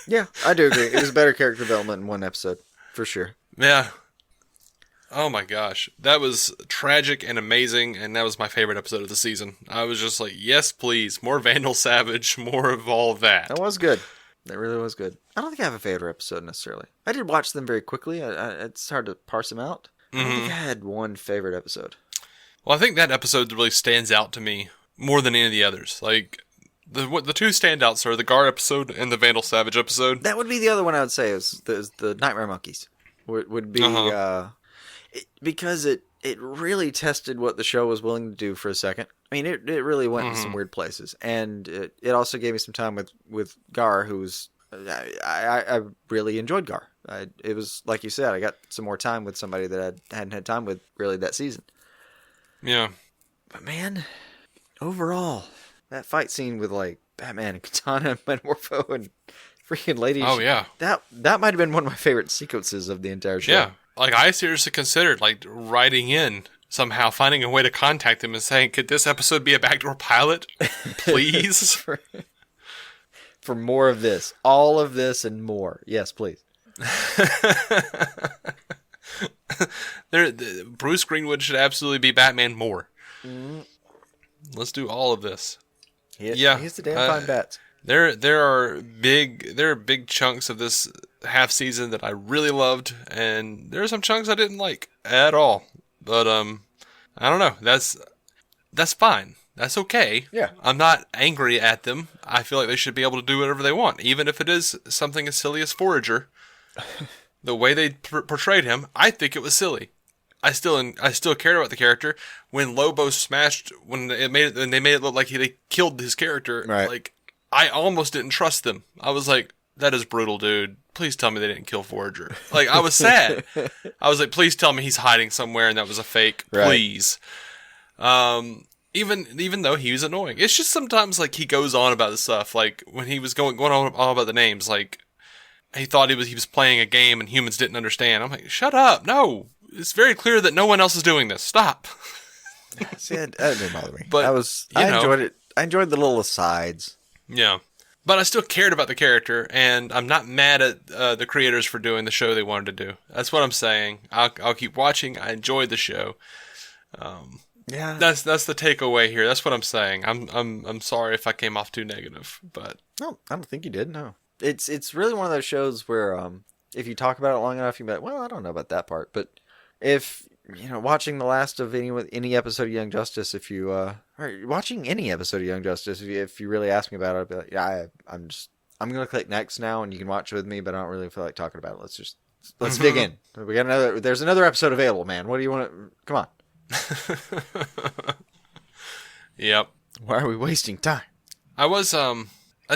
Yeah, I do agree. It was better character development in one episode, for sure. Yeah. Oh my gosh. That was tragic and amazing, and that was my favorite episode of the season. I was just like, yes, please. More Vandal Savage, more of all of that. That was good. That really was good. I don't think I have a favorite episode necessarily. I did watch them very quickly. It's hard to parse them out. I don't think I had one favorite episode. Well, I think that episode really stands out to me more than any of the others. Like, the two standouts are the Gar episode and the Vandal Savage episode. That would be the other one I would say is the Nightmare Monkeys. Would be because it really tested what the show was willing to do for a second. I mean, it really went in some weird places, and it also gave me some time with Gar, who's I really enjoyed Gar. It was like you said, I got some more time with somebody that I hadn't had time with really that season. Yeah. But man, overall, that fight scene with like Batman and Katana and Metamorpho and freaking Lady. Oh, yeah. That might have been one of my favorite sequences of the entire show. Yeah. Like, I seriously considered, like, writing in somehow, finding a way to contact him and saying, could this episode be a backdoor pilot? Please? For more of this. All of this and more. Yes, please. Bruce Greenwood should absolutely be Batman more. Let's do all of this. He's the damn fine bats. There are big chunks of this half season that I really loved, and there are some chunks I didn't like at all. But I don't know. That's fine. That's okay. Yeah. I'm not angry at them. I feel like they should be able to do whatever they want, even if it is something as silly as Forager. The way they portrayed him, I think it was silly. I still cared about the character. When Lobo smashed, when they made it look like they killed his character, Right. like, I almost didn't trust them. I was like, that is brutal, dude. Please tell me they didn't kill Forager. Like, I was sad. I was like, please tell me he's hiding somewhere and that was a fake. Right. Please. Even though he was annoying. It's just sometimes, like, he goes on about this stuff. Like, when he was going on all about the names, like, he thought he was playing a game and humans didn't understand. I'm like, shut up. No. It's very clear that no one else is doing this. Stop. See, that didn't bother me. But, I enjoyed it. I enjoyed the little asides. Yeah. But I still cared about the character, and I'm not mad at the creators for doing the show they wanted to do. That's what I'm saying. I'll keep watching. I enjoyed the show. Yeah. That's the takeaway here. That's what I'm saying. I'm sorry if I came off too negative, but No, I don't think you did. No. It's really one of those shows where if you talk about it long enough, you can be like, well, I don't know about that part, but if watching the last of any episode of Young Justice, if you or watching any episode of Young Justice, if you really ask me about it, I'd be like, yeah, I'm gonna click next now, and you can watch it with me, but I don't really feel like talking about it. Let's dig in. There's another episode available, man. What do you want to? Come on. Yep. Why are we wasting time? I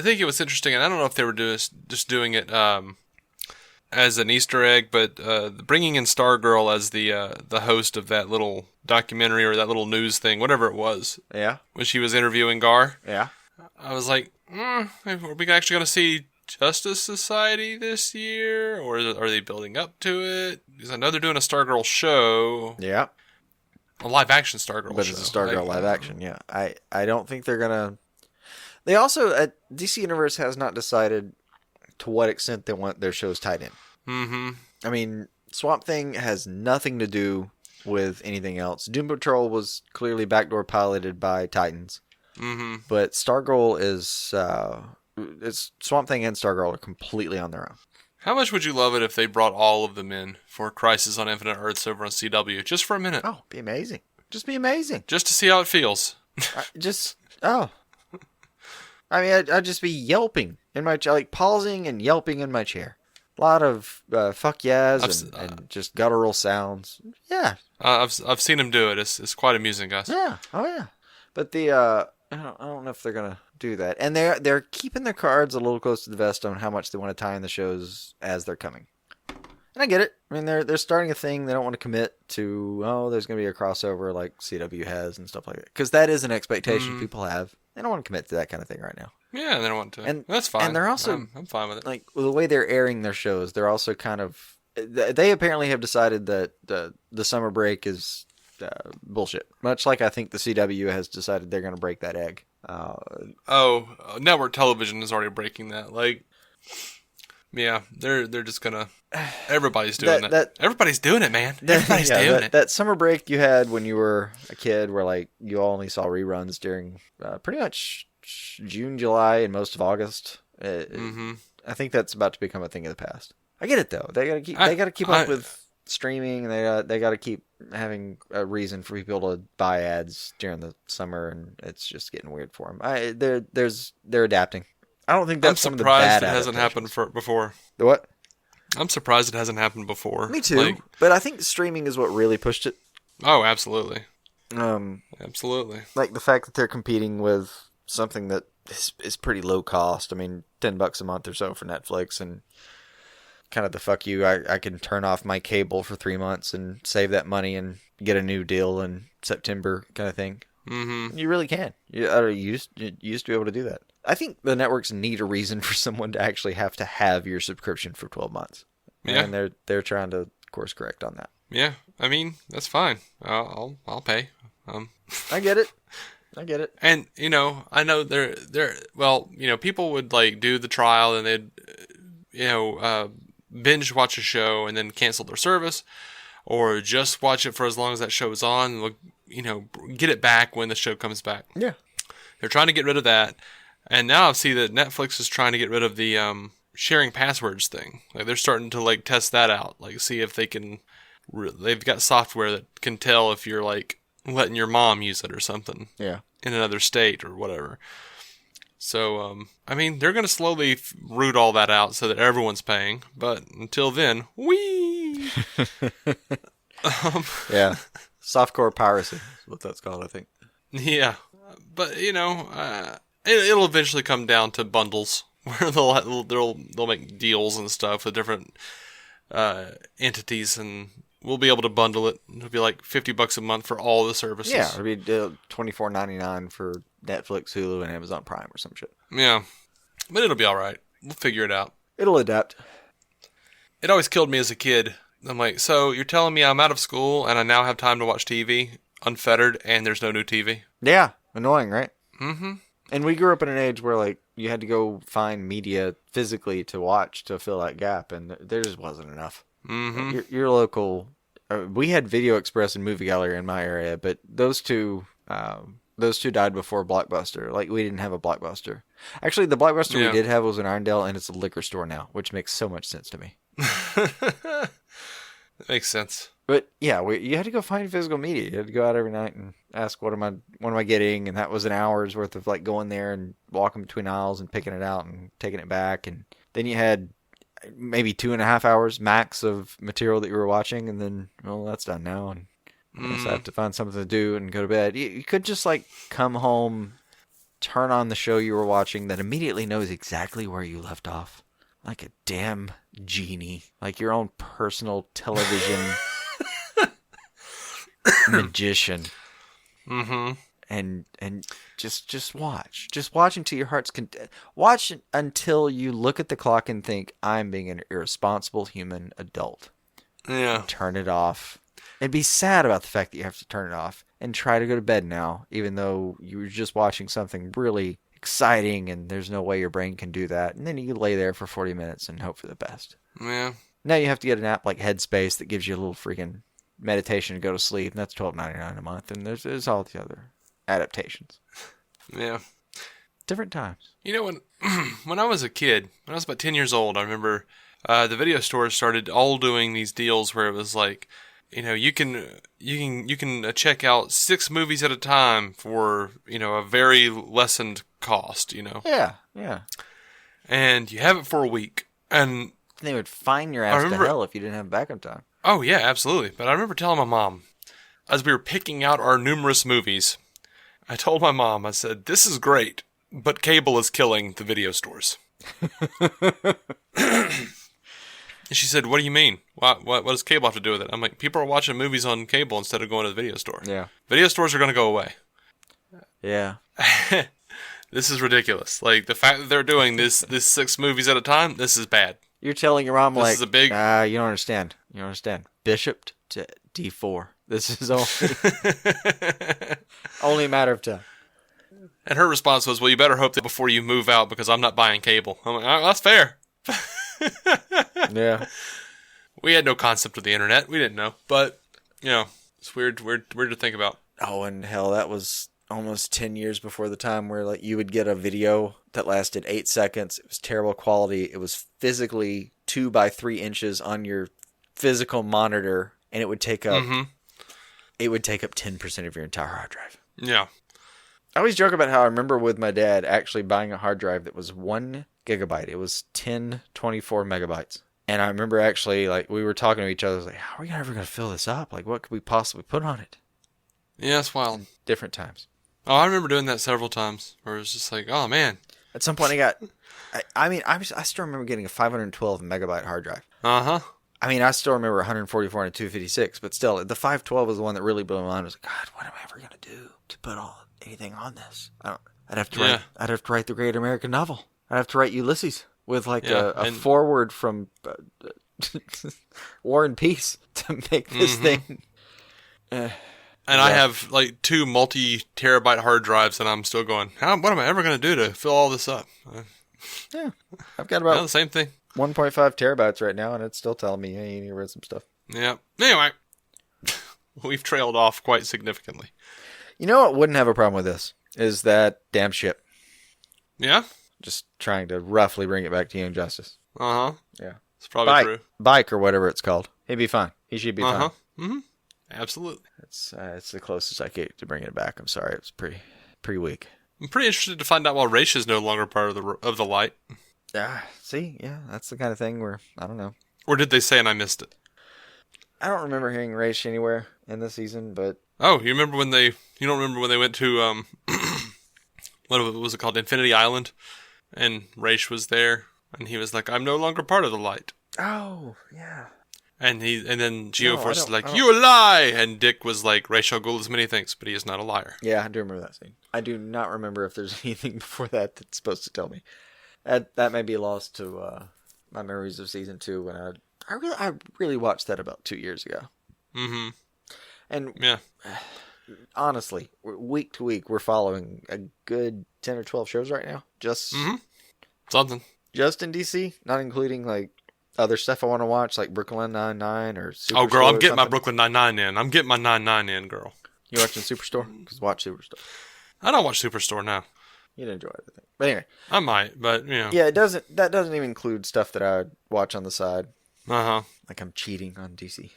think it was interesting, and I don't know if they were just doing it as an Easter egg, but bringing in Stargirl as the host of that little documentary or that little news thing, whatever it was. Yeah. When she was interviewing Gar. Yeah. I was like, are we actually going to see Justice Society this year, or are they building up to it? Because I know they're doing a Stargirl show. Yeah. A live-action Stargirl show. But it's a Stargirl live action, yeah. I don't think they're going to... They also... DC Universe has not decided to what extent they want their shows tied in. Mm-hmm. I mean, Swamp Thing has nothing to do with anything else. Doom Patrol was clearly backdoor piloted by Titans. Mm-hmm. But Stargirl is... Swamp Thing and Stargirl are completely on their own. How much would you love it if they brought all of them in for Crisis on Infinite Earths over on CW, just for a minute? Oh, be amazing. Just be amazing. Just to see how it feels. I mean, I'd just be yelping in my chair, like pausing and yelping in my chair. A lot of fuck yeahs and just guttural sounds. Yeah. I've seen them do it. It's quite amusing, guys. Yeah. Oh, yeah. But I don't know if they're gonna do that, and they're keeping their cards a little close to the vest on how much they want to tie in the shows as they're coming. And I get it. I mean, they're starting a thing. They don't want to commit to there's gonna be a crossover like CW has and stuff like that, because that is an expectation people have. They don't want to commit to that kind of thing right now. Yeah, they don't want to. And that's fine. And they're also I'm fine with it. Like the way they're airing their shows, they're also kind of. They apparently have decided that the summer break is bullshit. Much like I think the CW has decided they're going to break that egg. Network television is already breaking that. Like, yeah, they're just gonna. Everybody's doing that. Everybody's doing it, man. Everybody's doing it. That summer break you had when you were a kid, where like you only saw reruns during pretty much June, July, and most of August. I think that's about to become a thing of the past. I get it though. They gotta keep up with streaming, and they gotta keep having a reason for people to buy ads during the summer, and it's just getting weird for them. They're adapting. I don't think that's some of the bad I'm surprised it hasn't happened before. The what? I'm surprised it hasn't happened before. Me too. But I think streaming is what really pushed it. Oh, absolutely. Absolutely. Like the fact that they're competing with something that is pretty low cost. I mean, $10 a month or so for Netflix, and kind of the fuck you. I can turn off my cable for 3 months and save that money and get a new deal in September, kind of thing. Mm-hmm. You really can. You used to be able to do that. I think the networks need a reason for someone to actually have to have your subscription for 12 months. Yeah. And they're trying to course correct on that. Yeah, I mean, that's fine. I'll pay. I get it. And I know people would like do the trial and they'd binge watch a show and then cancel their service, or just watch it for as long as that show is on, get it back when the show comes back. Yeah. They're trying to get rid of that. And now I see that Netflix is trying to get rid of the sharing passwords thing. Like they're starting to like test that out, like see if they can. They've got software that can tell if you're like letting your mom use it or something. Yeah. In another state or whatever. So I mean, they're going to slowly root all that out so that everyone's paying. But until then, wee. Yeah. Softcore piracy is what that's called, I think. Yeah, but it'll eventually come down to bundles where they'll make deals and stuff with different entities, and we'll be able to bundle it. It'll be like $50 a month for all the services. Yeah, it'll be $24.99 for Netflix, Hulu, and Amazon Prime or some shit. Yeah, but it'll be all right. We'll figure it out. It'll adapt. It always killed me as a kid. I'm like, so you're telling me I'm out of school and I now have time to watch TV unfettered, and there's no new TV? Yeah, annoying, right? Mm-hmm. And we grew up in an age where like you had to go find media physically to watch to fill that gap, and there just wasn't enough. Mm-hmm. Your local, we had Video Express and Movie Gallery in my area, but those two died before Blockbuster. Like we didn't have a Blockbuster. Actually, the Blockbuster we did have was in Irondale, and it's a liquor store now, which makes so much sense to me. That makes sense. But yeah, you had to go find physical media. You had to go out every night and ask, what am I getting? And that was an hour's worth of like going there and walking between aisles and picking it out and taking it back. And then you had maybe 2.5 hours max of material that you were watching, and then, well, that's done now, and I guess I have to find something to do and go to bed. You could just like come home, turn on the show you were watching that immediately knows exactly where you left off, like a damn genie, like your own personal television magician. Mm-hmm. And just watch until your heart's content. Watch until you look at the clock and think, I'm being an irresponsible human adult. Yeah. Turn it off. And be sad about the fact that you have to turn it off. And try to go to bed now, even though you were just watching something really exciting and there's no way your brain can do that. And then you lay there for 40 minutes and hope for the best. Yeah. Now you have to get an app like Headspace that gives you a little freaking meditation to go to sleep. And that's $12.99 a month. And there's all the other adaptations. Yeah. Different times. You know, when I was a kid, when I was about 10 years old, I remember the video stores started all doing these deals where it was like, you know, you can check out 6 movies at a time for, you know, a very lessened cost, you know. Yeah. And you have it for a week. And They would fine your ass to hell if you didn't have backup time. oh yeah, absolutely. But I remember telling my mom, as we were picking out our numerous movies, I told my mom, I said, this is great, but cable is killing the video stores. And she said, what do you mean? What does cable have to do with it? I'm like, people are watching movies on cable instead of going to the video store. Yeah. Video stores are going to go away. Yeah. This is ridiculous. Like, the fact that they're doing this 6 movies at a time, this is bad. You're telling your mom, This like, is a big... you don't understand. You don't understand. Bishop to D4. This is only a matter of time. And her response was, well, you better hope that before you move out because I'm not buying cable. I'm like, oh, that's fair. Yeah. We had no concept of the internet. We didn't know. But, you know, it's weird to think about. Oh, and hell, that was almost 10 years before the time where like you would get a video that lasted 8 seconds. It was terrible quality. It was physically 2 by 3 inches on your physical monitor, and it would take up 10% of your entire hard drive. Yeah. I always joke about how I remember with my dad actually buying a hard drive that was 1 gigabyte. It was 1024 megabytes. And I remember actually, like, we were talking to each other, like, how are we ever going to fill this up? Like, what could we possibly put on it? Yeah, it's wild. Different times. Oh, I remember doing that several times where it was just like, oh, man. At some point I still remember getting a 512 megabyte hard drive. Uh-huh. I mean, I still remember 144 and 256, but still, the 512 was the one that really blew my mind. I was like, God, what am I ever going to do to put anything on this? I'd have to write the great American novel. I'd have to write Ulysses with like a foreword from War and Peace to make this thing. And I have like 2 multi-terabyte hard drives, and I'm still going, what am I ever going to do to fill all this up? Yeah, I've got about the same thing. 1.5 terabytes right now, and it's still telling me, hey, you need to read some stuff. Yeah. Anyway, we've trailed off quite significantly. You know what wouldn't have a problem with this? Is that damn ship. Yeah? Just trying to roughly bring it back to Young Justice. Uh-huh. Yeah. It's probably true. Bike or whatever it's called. He'd be fine. He should be fine. Mm-hmm. Absolutely. It's the closest I get to bringing it back. I'm sorry. It was pretty weak. I'm pretty interested to find out why Raish is no longer part of the light. See? Yeah, that's the kind of thing where, I don't know. Or did they say and I missed it? I don't remember hearing Raish anywhere in this season, but... Oh, you don't remember when they went to, what was it called? Infinity Island? And Raish was there, and he was like, I'm no longer part of the light. Oh, yeah. And then Geoforce is like, you lie! And Dick was like, Ra's al Ghul is many things, but he is not a liar. Yeah, I do remember that scene. I do not remember if there's anything before that that's supposed to tell me. That may be lost to my memories of season 2 when I really watched that about 2 years ago. Mm-hmm. And yeah, honestly, week to week, we're following a good 10 or 12 shows right now. Just something. Just in DC, not including like other stuff I want to watch, like Brooklyn Nine-Nine or Superstore. Oh, girl, I'm getting my Brooklyn Nine-Nine in. I'm getting my 9-9 in, girl. You watching Superstore? Because watch Superstore. I don't watch Superstore now. You'd enjoy it, I think. But anyway. I might, but, you know. Yeah, that doesn't even include stuff that I watch on the side. Uh-huh. Like I'm cheating on DC.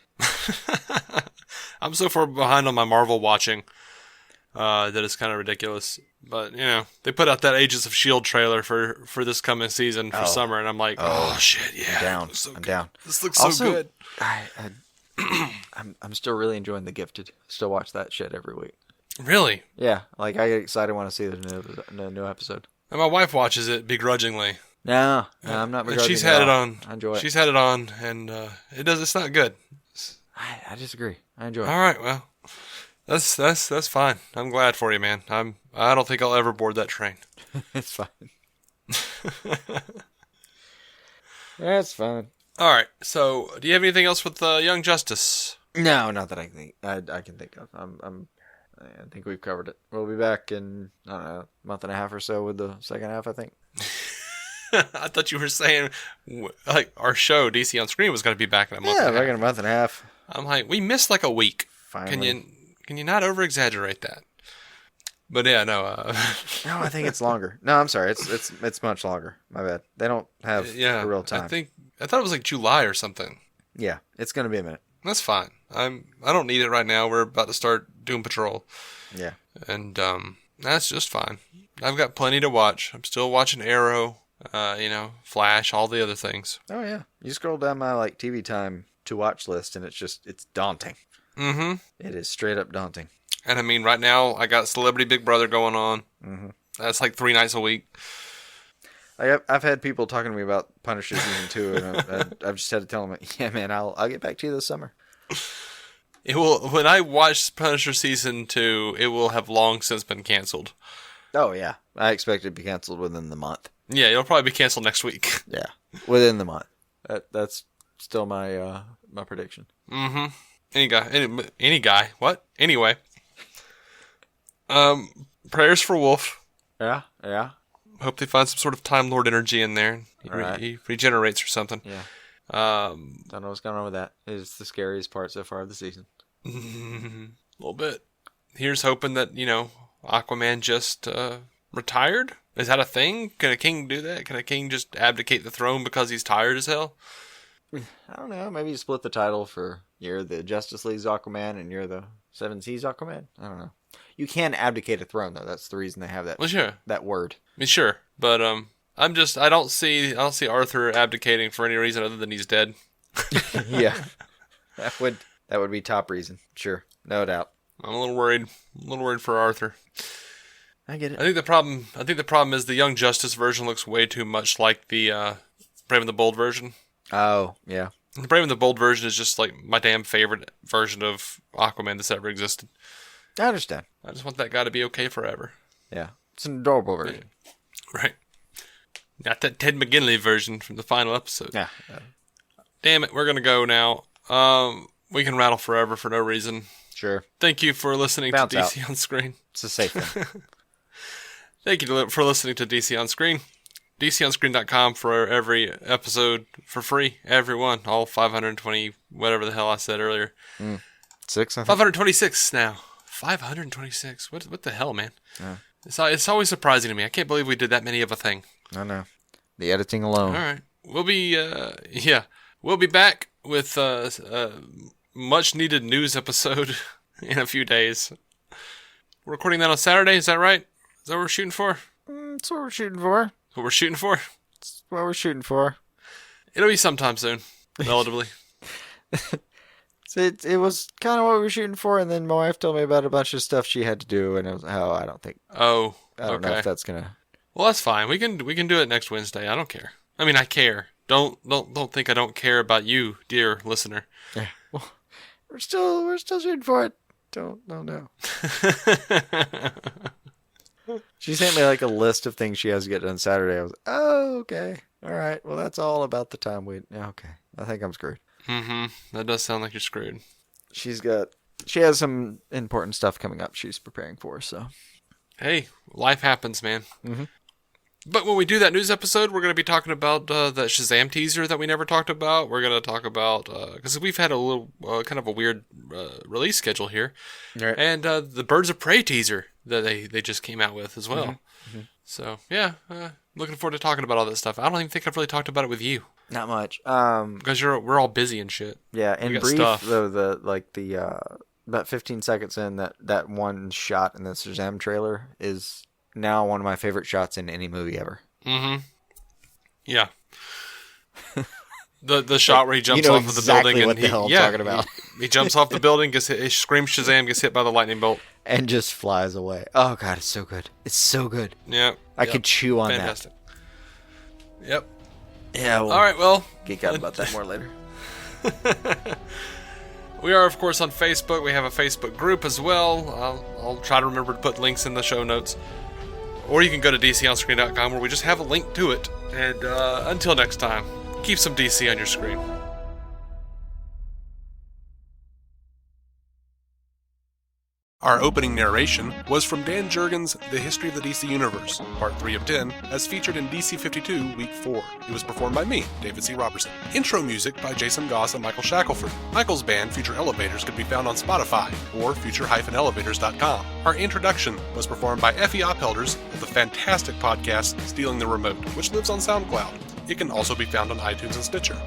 I'm so far behind on my Marvel watching that it's kind of ridiculous. But, they put out that Agents of S.H.I.E.L.D. trailer for this coming season for summer, and I'm like, oh shit, yeah. I'm down. So I'm good. down. This looks Also, so good. I'm still really enjoying The Gifted. Still watch that shit every week. Really? Yeah, like I get excited when I see the new episode. And my wife watches it begrudgingly. No, I'm not. And she's begrudging had at it all. on. I enjoy it. She's had it on, and it's not good. I disagree. I enjoy it. All right, well, that's fine. I'm glad for you, man. I don't think I'll ever board that train. It's fine. That's fine. All right. So, do you have anything else with Young Justice? No, not that I can think of. I think we've covered it. We'll be back in, I don't know, a month and a half or so with the second half, I think. I thought you were saying like our show DC on Screen was going to be back in a month. Yeah, and a back half. in a month and a half. I'm like, we missed like a week. Finally. Can you not over exaggerate that? But yeah, no. No, I think it's longer. No, I'm sorry. It's much longer. My bad. They don't have a real time. I thought it was like July or something. Yeah, it's gonna be a minute. That's fine. I don't need it right now. We're about to start Doom Patrol. Yeah. And that's just fine. I've got plenty to watch. I'm still watching Arrow, Flash, all the other things. Oh yeah. You scroll down my like TV time to watch list, and it's daunting. Mm-hmm. It is straight up daunting. And I mean, right now I got Celebrity Big Brother going on. Mm-hmm. That's like 3 nights a week. I've had people talking to me about Punisher season 2, and I've just had to tell them, yeah, man, I'll get back to you this summer. It will. When I watch Punisher season 2, it will have long since been canceled. Oh yeah, I expect it to be canceled within the month. Yeah, it'll probably be canceled next week. Yeah, within the month. That's still my my prediction. Mm-hmm. Any guy. What? Anyway. Prayers for Wolf. Yeah. Hope they find some sort of Time Lord energy in there. He regenerates or something. Yeah. Don't know what's going on with that. It's the scariest part so far of the season. A little bit. Here's hoping that, Aquaman just retired. Is that a thing? Can a king do that? Can a king just abdicate the throne because he's tired as hell? I don't know. Maybe you split the title for you're the Justice League's Aquaman and you're the Seven Seas Aquaman. I don't know. You can abdicate a throne though. That's the reason they have that. Well, sure. That word. I mean, sure, but I don't see Arthur abdicating for any reason other than he's dead. Yeah, that would be top reason. Sure, no doubt. I'm a little worried for Arthur. I get it. I think the problem is the Young Justice version looks way too much like the Brave and the Bold version. Oh yeah. The Brave and the Bold version is just like my damn favorite version of Aquaman that's ever existed. I understand. I just want that guy to be okay forever. Yeah, it's an adorable version. Right. Not that Ted McGinley version from the final episode. Yeah. Damn it, we're gonna go now. We can rattle forever for no reason. Sure. Thank you for listening Bounce to DC out. on Screen. It's a safe thing. Thank you for listening to DC on Screen. DCOnScreen.com for every episode for free. Every one. All 520, whatever the hell I said earlier. 6, I think. 526 now. 526. What the hell, man? Yeah. It's always surprising to me. I can't believe we did that many of a thing. I know. The editing alone. All right. We'll be back with a much needed news episode in a few days. We're recording that on Saturday, is that right? Is that what we're shooting for? That's what we're shooting for. What we're shooting for? That's what we're shooting for. It'll be sometime soon, relatively. So it was kind of what we were shooting for, and then my wife told me about a bunch of stuff she had to do, and it was I don't Oh, know okay. if that's gonna. Well, that's fine. We can do it next Wednesday. I don't care. I mean, I care. Don't think I don't care about you, dear listener. Yeah. Well, we're still shooting for it. Don't know. She sent me like a list of things she has to get done Saturday. I was oh okay, all right. Well, that's all about the time we. Okay, I think I'm screwed. Mm-hmm. That does sound like you're screwed. She has some important stuff coming up. She's preparing for. So hey, life happens, man. Mm-hmm. But when we do that news episode, we're going to be talking about the Shazam teaser that we never talked about. We're going to talk about, because we've had a little, kind of a weird release schedule here. Right. And the Birds of Prey teaser that they just came out with as well. Mm-hmm. So, yeah, looking forward to talking about all that stuff. I don't even think I've really talked about it with you. Not much. Because we're all busy and shit. Yeah, We in got brief, stuff. though, about 15 seconds in, that one shot in the Shazam trailer is now one of my favorite shots in any movie ever. Mm-hmm. Yeah. The shot where he jumps you know off of the exactly building what and the hell I'm talking about. He jumps off the building, gets hit, he screams Shazam, gets hit by the lightning bolt. And just flies away. Oh, God, it's so good. It's so good. Yeah. I could chew on Fantastic. Yep. that. Yeah, All right, well. geek out about that more later. We are, of course, on Facebook. We have a Facebook group as well. I'll try to remember to put links in the show notes. Or you can go to DCOnScreen.com where we just have a link to it. And until next time, keep some DC on your screen. Our opening narration was from Dan Jurgens' The History of the DC Universe, Part 3 of 10, as featured in DC 52, Week 4. It was performed by me, David C. Robertson. Intro music by Jason Goss and Michael Shackelford. Michael's band, Future Elevators, could be found on Spotify or future-elevators.com. Our introduction was performed by Effie Oppelders of the fantastic podcast Stealing the Remote, which lives on SoundCloud. It can also be found on iTunes and Stitcher.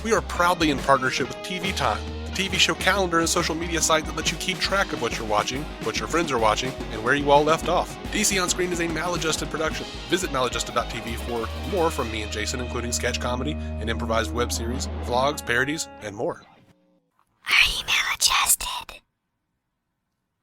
We are proudly in partnership with TV Time, the TV show calendar and social media site that lets you keep track of what you're watching, what your friends are watching, and where you all left off. DC On Screen is a Maladjusted production. Visit maladjusted.tv for more from me and Jason, including sketch comedy, an improvised web series, vlogs, parodies, and more.